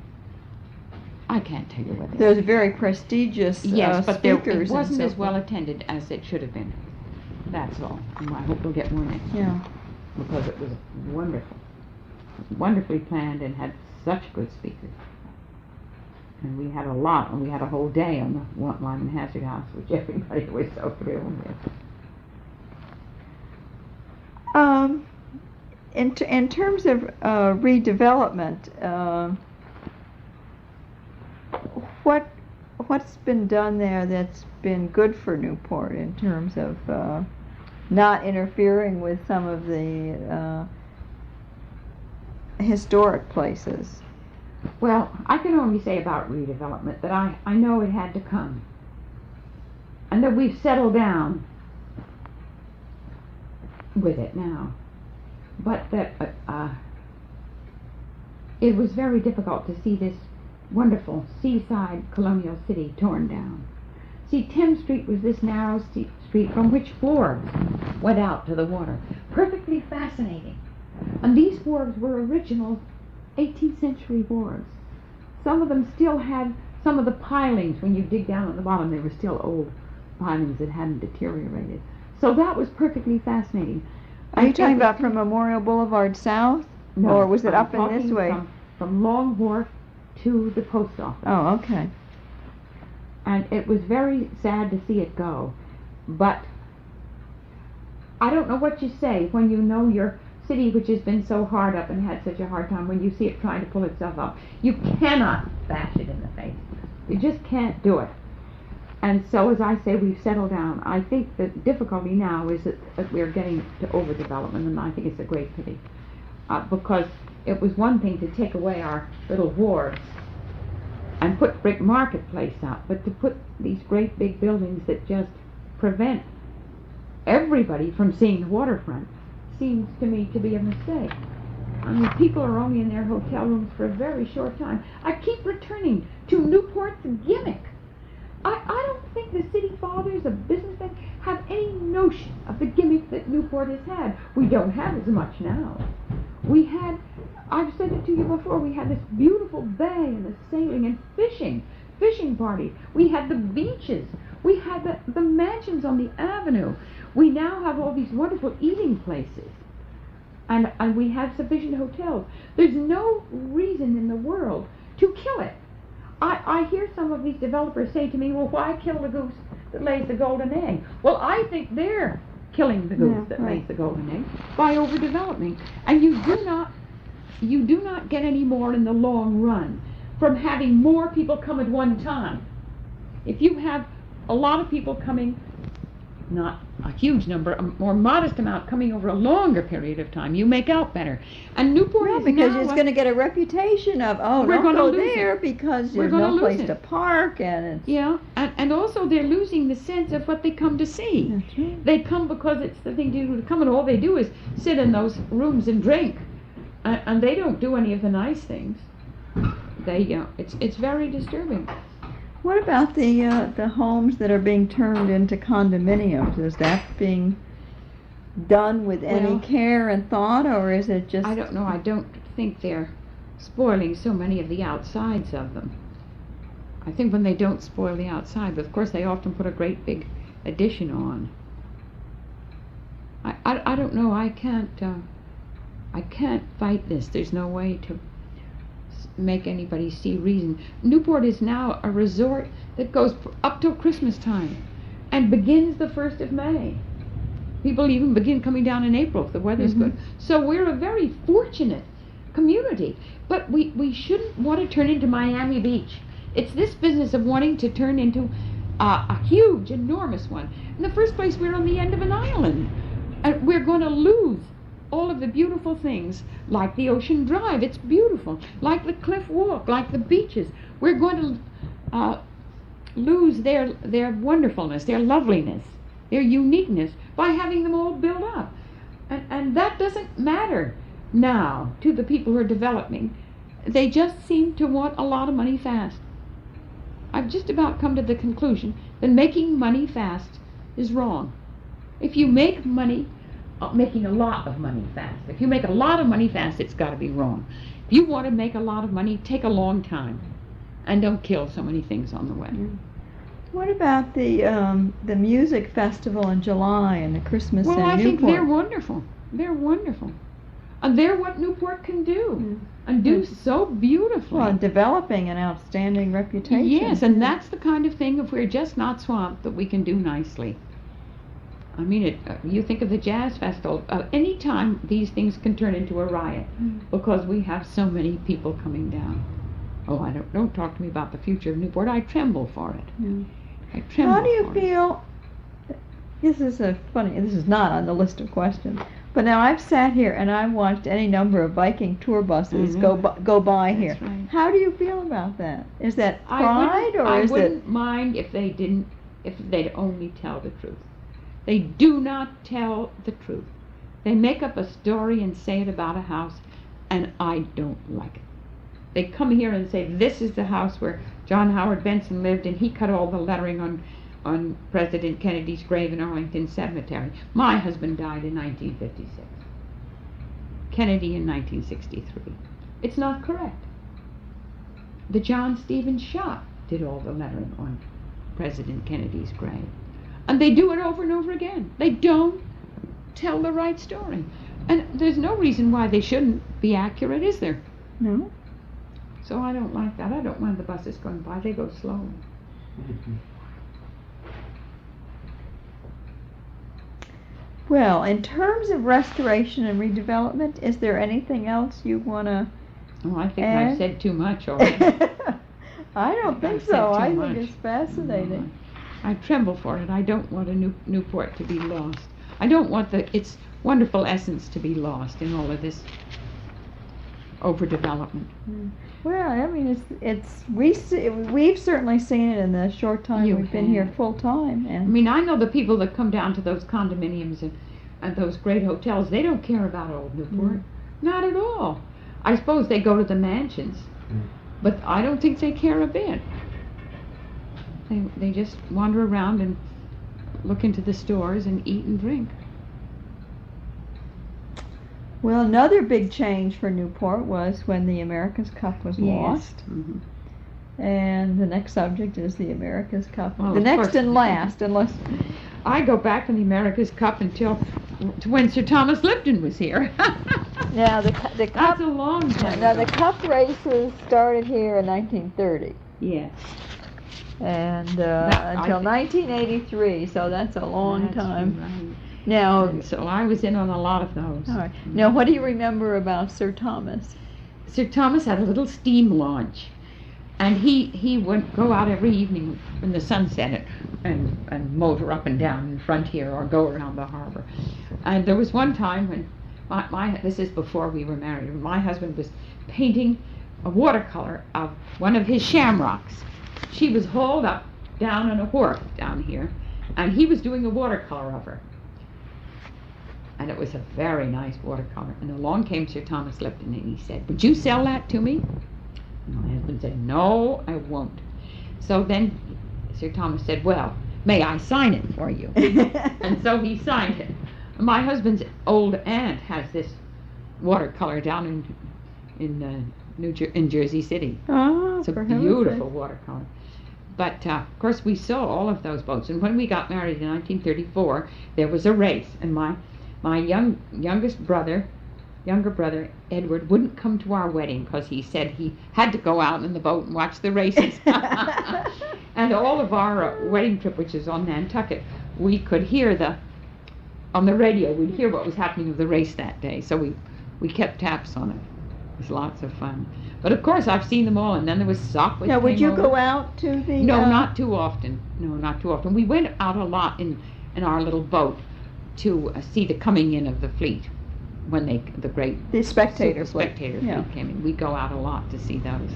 I can't tell you what. There's very prestigious Yes, but speakers. it wasn't and as so well forth. attended as it should have been. That's all. And I hope we'll get more next year. Yeah. Because it was wonderful. Wonderfully planned and had such good speakers. And we had a lot, and we had a whole day on the Lyman Hazard House, which everybody was so thrilled with. In terms of redevelopment, what's been done there that's been good for Newport in terms of not interfering with some of the historic places? Well, I can only say about redevelopment that I know it had to come. And that we've settled down with it now. But that it was very difficult to see this wonderful seaside colonial city torn down. See, Thames Street was this narrow street from which wharves went out to the water. Perfectly fascinating. And these wharves were original 18th century wharves. Some of them still had some of the pilings. When you dig down at the bottom, they were still old pilings that hadn't deteriorated. So that was perfectly fascinating. Are you talking about from Memorial Boulevard south? No, or was it I'm up in this talking way? From Long Wharf to the post office. Oh, okay. And it was very sad to see it go. But I don't know what you say when you know your city, which has been so hard up and had such a hard time, when you see it trying to pull itself up. You cannot bash it in the face. You just can't do it. And so, as I say, we've settled down. I think the difficulty now is that we're getting to overdevelopment, and I think it's a great pity. Because it was one thing to take away our little wharves and put Brick Marketplace up, but to put these great big buildings that just prevent everybody from seeing the waterfront seems to me to be a mistake. I mean, people are only in their hotel rooms for a very short time. I keep returning to Newport's gimmick. I don't think the city fathers of businessmen have any notion of the gimmick that Newport has had. We don't have as much now. We had, I've said it to you before, we had this beautiful bay and the sailing and fishing parties. We had the beaches. We had the mansions on the avenue. We now have all these wonderful eating places. And we have sufficient hotels. There's no reason in the world to kill it. I hear some of these developers say to me, well, why kill the goose that lays the golden egg? Well, I think they're killing the goose that lays the golden egg by overdeveloping. And you do not get any more in the long run from having more people come at one time. If you have a lot of people coming, not a huge number, a more modest amount coming over a longer period of time, you make out better. And Newport is because now it's going to get a reputation of, oh, we're don't go gonna lose there it. because We're there's gonna no lose place it. to park, and it's... Yeah, and also they're losing the sense of what they come to see. That's right. They come because it's the thing to do to come, and all they do is sit in those rooms and drink, and they don't do any of the nice things. It's very disturbing. What about the homes that are being turned into condominiums? Is that being done with any Well, care and thought, or is it just... I don't know. I don't think they're spoiling so many of the outsides of them. I think when they don't spoil the outside, but of course they often put a great big addition on. I don't know. I can't fight this. There's no way to make anybody see reason. Newport is now a resort that goes up till Christmas time and begins the 1st of May. People even begin coming down in April if the weather's good. So we're a very fortunate community, but we shouldn't want to turn into Miami Beach. It's this business of wanting to turn into a huge, enormous one. In the first place, we're on the end of an island, and we're going to lose all of the beautiful things, like the Ocean Drive. It's beautiful. Like the Cliff Walk, like the beaches. We're going to lose their wonderfulness, their loveliness, their uniqueness by having them all built up. And that doesn't matter now to the people who are developing. They just seem to want a lot of money fast. I've just about come to the conclusion that making money fast is wrong. If you make money, making a lot of money fast. If you make a lot of money fast, it's got to be wrong. If you want to make a lot of money, take a long time. and don't kill so many things on the way. What about the music festival in July and the Christmas Well, in I think Newport? they're wonderful. They're wonderful. And they're what Newport can do, and do so beautifully. Well, developing an outstanding reputation. Yes, and that's the kind of thing, if we're just not swamped, that we can do nicely. I mean, you think of the Jazz Festival, any time these things can turn into a riot, because we have so many people coming down. Oh, don't talk to me about the future of Newport. I tremble for it. Yeah. I tremble. How do you for it. feel? This is this is not on the list of questions. But now I've sat here and I've watched any number of Viking tour buses go by here. That's right. How do you feel about that? Is that I pride wouldn't mind if they'd only tell the truth. They do not tell the truth. They make up a story and say it about a house, and I don't like it. They come here and say, this is the house where John Howard Benson lived, and he cut all the lettering on President Kennedy's grave in Arlington Cemetery. My husband died in 1956. Kennedy in 1963. It's not correct. The John Stevens shop did all the lettering on President Kennedy's grave. And they do it over and over again. They don't tell the right story. And there's no reason why they shouldn't be accurate, is there? No. So I don't like that. I don't mind the buses going by. They go slow. Well, in terms of restoration and redevelopment, is there anything else you want to Oh, I think add? I've said too much already. I don't think I've so. said too I think much. it's fascinating. I tremble for it. I don't want a Newport to be lost. I don't want its wonderful essence to be lost in all of this overdevelopment. Well, I mean, we've certainly seen it in the short time You we've been here have. full time, I and mean, I know the people that come down to those condominiums and those great hotels, they don't care about old Newport. Not at all. I suppose they go to the mansions, but I don't think they care a bit. They just wander around and look into the stores and eat and drink. well, another big change for Newport was when the America's Cup was lost. Mhm. And the next subject is the America's Cup. Well, the of next course. and last, unless I go back to the America's Cup to when Sir Thomas Lipton was here. now the cup. That's a long time Now the ago. cup races started here in 1930, Yes. and I until think- 1983. So that's a long That's time. right. Now, And so I was in on a lot of those. all right. Now, what do you remember about Sir Thomas? Sir Thomas had a little steam launch, and he would go out every evening when the sun set and motor up and down in front here or go around the harbor. And there was one time when this is before we were married, my husband was painting a watercolor of one of his shamrocks. She was hauled up down on a wharf down here, and he was doing a watercolor of her. And it was a very nice watercolor. And along came Sir Thomas Lipton, and he said, "Would you sell that to me?" And my husband said, "No, I won't." So then Sir Thomas said, "Well, may I sign it for you?" And so he signed it. My husband's old aunt has this watercolor down in Jersey City. Oh, It's a for heaven's beautiful sake. watercolor. But of course we saw all of those boats. And when we got married in 1934, there was a race, and my younger brother Edward wouldn't come to our wedding because he said he had to go out in the boat and watch the races. And all of our wedding trip, which is on Nantucket, we could hear on the radio, we'd hear what was happening with the race that day. So we kept taps on it. It was lots of fun. But of course I've seen them all, and then there was Sopwith. Now, would came you over. go out to the? No, not too often. No, not too often. We went out a lot in our little boat to see the coming in of the fleet when the great The spectator fleet. spectator Yeah. fleet came in. We go out a lot to see those.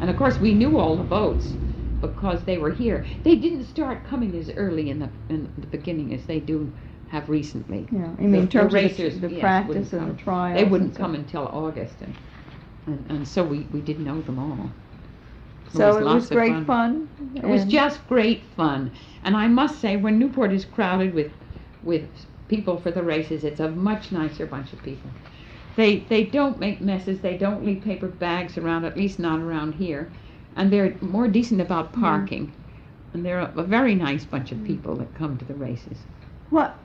And of course we knew all the boats because they were here. They didn't start coming as early in the beginning as they do have recently. Yeah, I mean, in The terms racers, of the yes, practice wouldn't and the come. trials. They and wouldn't so- come until August, and so we did know them all. So it lots was of great fun. It was and- just great fun. And I must say, when Newport is crowded with people for the races, it's a much nicer bunch of people. They don't make messes. They don't leave paper bags around, at least not around here. and they're more decent about parking. And they're a very nice bunch of people that come to the races. What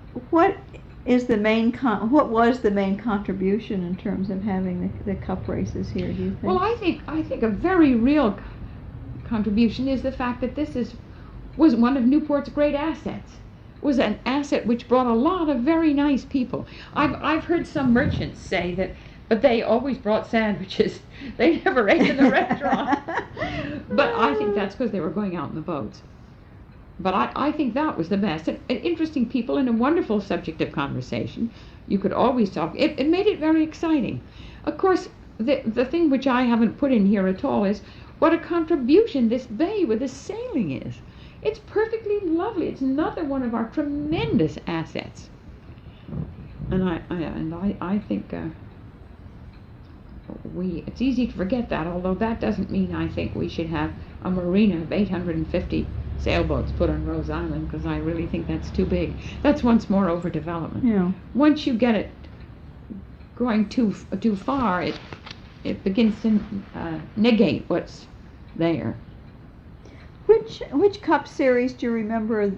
is the main what was the main contribution in terms of having the cup races here, do you think? Well, I think a very real contribution is the fact that was one of Newport's great assets. Was an asset which brought a lot of very nice people. I've heard some merchants say that, but they always brought sandwiches. They never ate in the restaurant. But I think that's because they were going out in the boats. But I think that was the best. And interesting people and a wonderful subject of conversation. You could always talk. It made it very exciting. Of course, the thing which I haven't put in here at all is what a contribution this bay with the sailing is. It's perfectly lovely. It's another one of our tremendous assets. And I think it's easy to forget that, although that doesn't mean I think we should have a marina of 850 sailboats put on Rose Island, because I really think that's too big. That's once more overdevelopment. Yeah. Once you get it going too far, it begins to negate what's there. Which cup series do you remember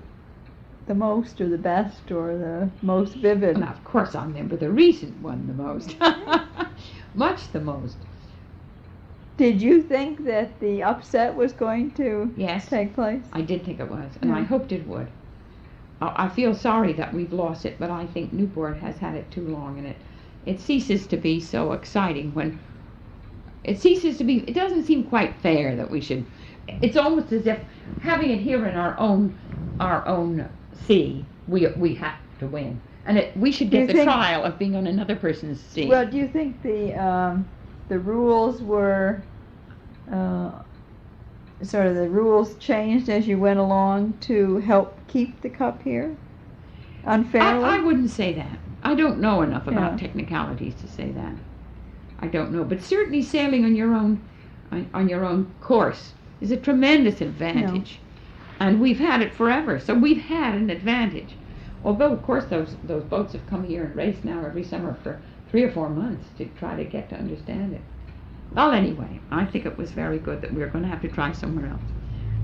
the most, or the best, or the most vivid? And of course I remember the recent one the most. Much the most. Did you think that the upset was going to take place? I did think it was, and I hoped it would. I feel sorry that we've lost it, but I think Newport has had it too long, and it ceases to be so exciting when it doesn't seem quite fair that we should. It's almost as if having it here in our own sea, we have to win, and we should get the trial of being on another person's sea. Well, do you think the rules were sort of the rules changed as you went along to help keep the cup here unfairly? I wouldn't say that. I don't know enough about technicalities to say that. I don't know, but certainly sailing on your own course is a tremendous advantage, and we've had it forever. So we've had an advantage. Although, of course, those boats have come here and raced now every summer for 3 or 4 months to try to get to understand it. Well, anyway, I think it was very good that we're going to have to try somewhere else.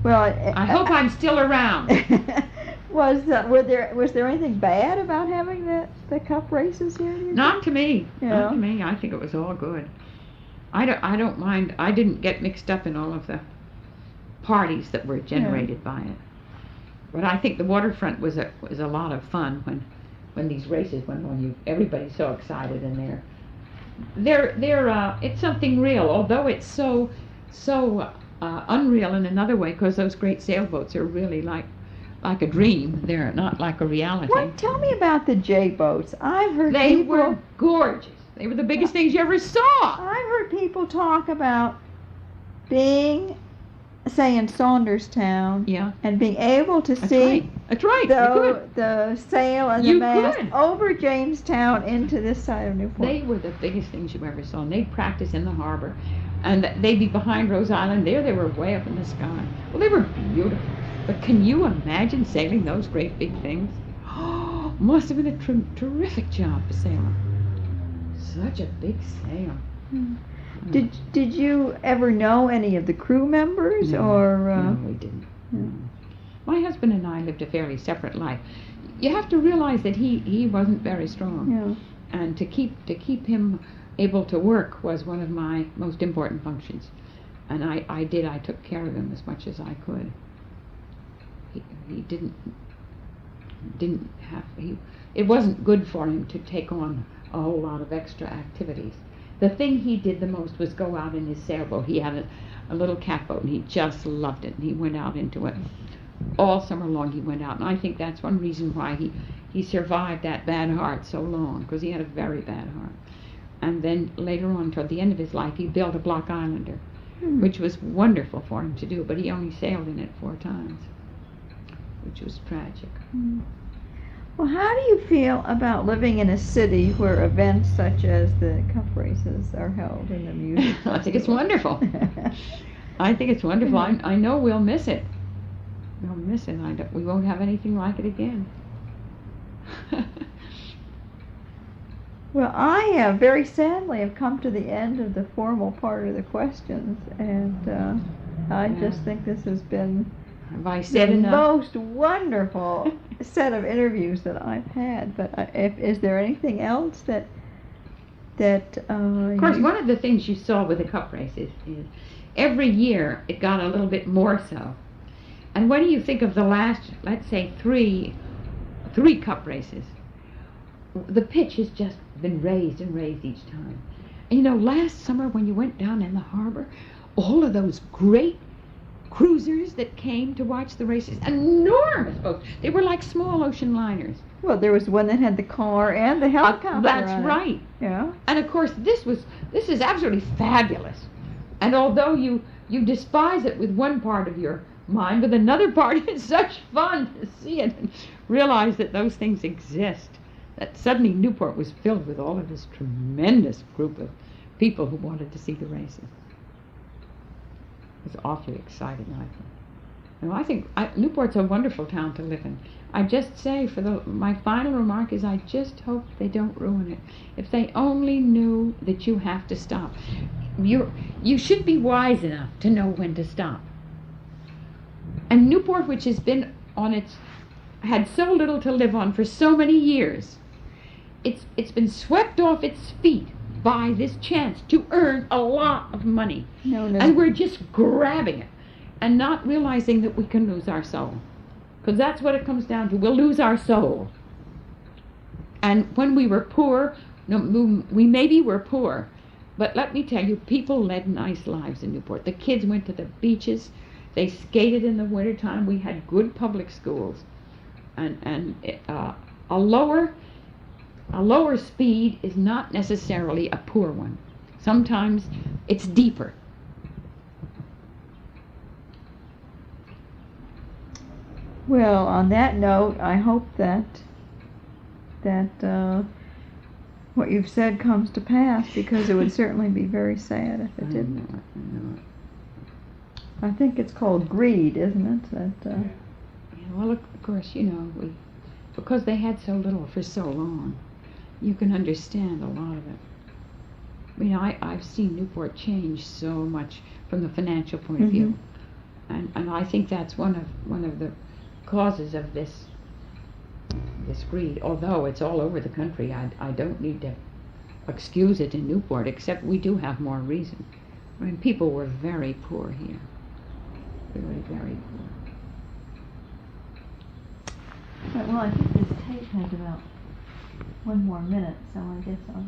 Well, I hope I'm still around. Was there anything bad about having the cup races here? Not to me. Not to me. I think it was all good. I don't mind. I didn't get mixed up in all of the parties that were generated by it. But I think the waterfront was a lot of fun when these races went on. Everybody's so excited, and it's something real. Although it's so unreal in another way, because those great sailboats are really like a dream. They're not like a reality. Tell me about the J boats. I've heard they were gorgeous. They were the biggest things you ever saw. I've heard people talk about being, say, in Saunderstown, and being able to see the sail and the mast over Jamestown into this side of Newport. They were the biggest things you ever saw. And they'd practice in the harbor, and they'd be behind Rose Island. There they were way up in the sky. Well, they were beautiful. But can you imagine sailing those great big things? Oh, must have been a terrific job for sailing. Such a big sail. Did you ever know any of the crew members? No, we didn't. No. My husband and I lived a fairly separate life. You have to realize that he wasn't very strong, and to keep him able to work was one of my most important functions, and I took care of him as much as I could. It wasn't good for him to take on a whole lot of extra activities. The thing he did the most was go out in his sailboat. He had a little catboat, and he just loved it, and he went out into it. All summer long he went out, and I think that's one reason why he survived that bad heart so long, because he had a very bad heart. And then later on, toward the end of his life, he built a Block Islander, which was wonderful for him to do, but he only sailed in it 4 times, which was tragic. Well, how do you feel about living in a city where events such as the cup races are held in the music? I think it's wonderful. I think it's wonderful. I know we'll miss it. We'll miss it. We won't have anything like it again. Well, I very sadly have come to the end of the formal part of the questions, and I Yeah. just think this has been Have I said the enough? most wonderful set of interviews that I've had. But is there anything else that Of course, one of the things you saw with the cup races is every year it got a little bit more so. And when you think of the last, let's say, three cup races, the pitch has just been raised and raised each time. And you know, last summer when you went down in the harbor, all of those great cruisers that came to watch the races, enormous boats. They were like small ocean liners. Well, there was one that had the car and the helicopter. That's on it. right. Yeah. And of course, this is absolutely fabulous. And although you despise it with one part of your mind, with another part, it's such fun to see it and realize that those things exist. That suddenly Newport was filled with all of this tremendous group of people who wanted to see the races. It was awfully exciting, I think. And I think Newport's a wonderful town to live in. I just say, my final remark is I just hope they don't ruin it. If they only knew that you have to stop. You should be wise enough to know when to stop. And Newport, which has been had so little to live on for so many years, it's been swept off its feet by this chance to earn a lot of money. No. And we're just grabbing it and not realizing that we can lose our soul. Because that's what it comes down to. We'll lose our soul. And when we were poor, we maybe were poor, but let me tell you, people led nice lives in Newport. The kids went to the beaches. They skated in the wintertime. We had good public schools. And a lower speed is not necessarily a poor one. Sometimes it's deeper. Well, on that note, I hope that what you've said comes to pass, because it would certainly be very sad if it didn't. I know it. I think it's called greed, isn't it? Yeah, well, of course, you know, because they had so little for so long, you can understand a lot of it. I mean, I've seen Newport change so much from the financial point of view, and I think that's one of the causes of this greed. Although it's all over the country, I don't need to excuse it in Newport, except we do have more reason. I mean, people were very poor here, very, very poor. Well, I think this tape has about one more minute, so I guess I'll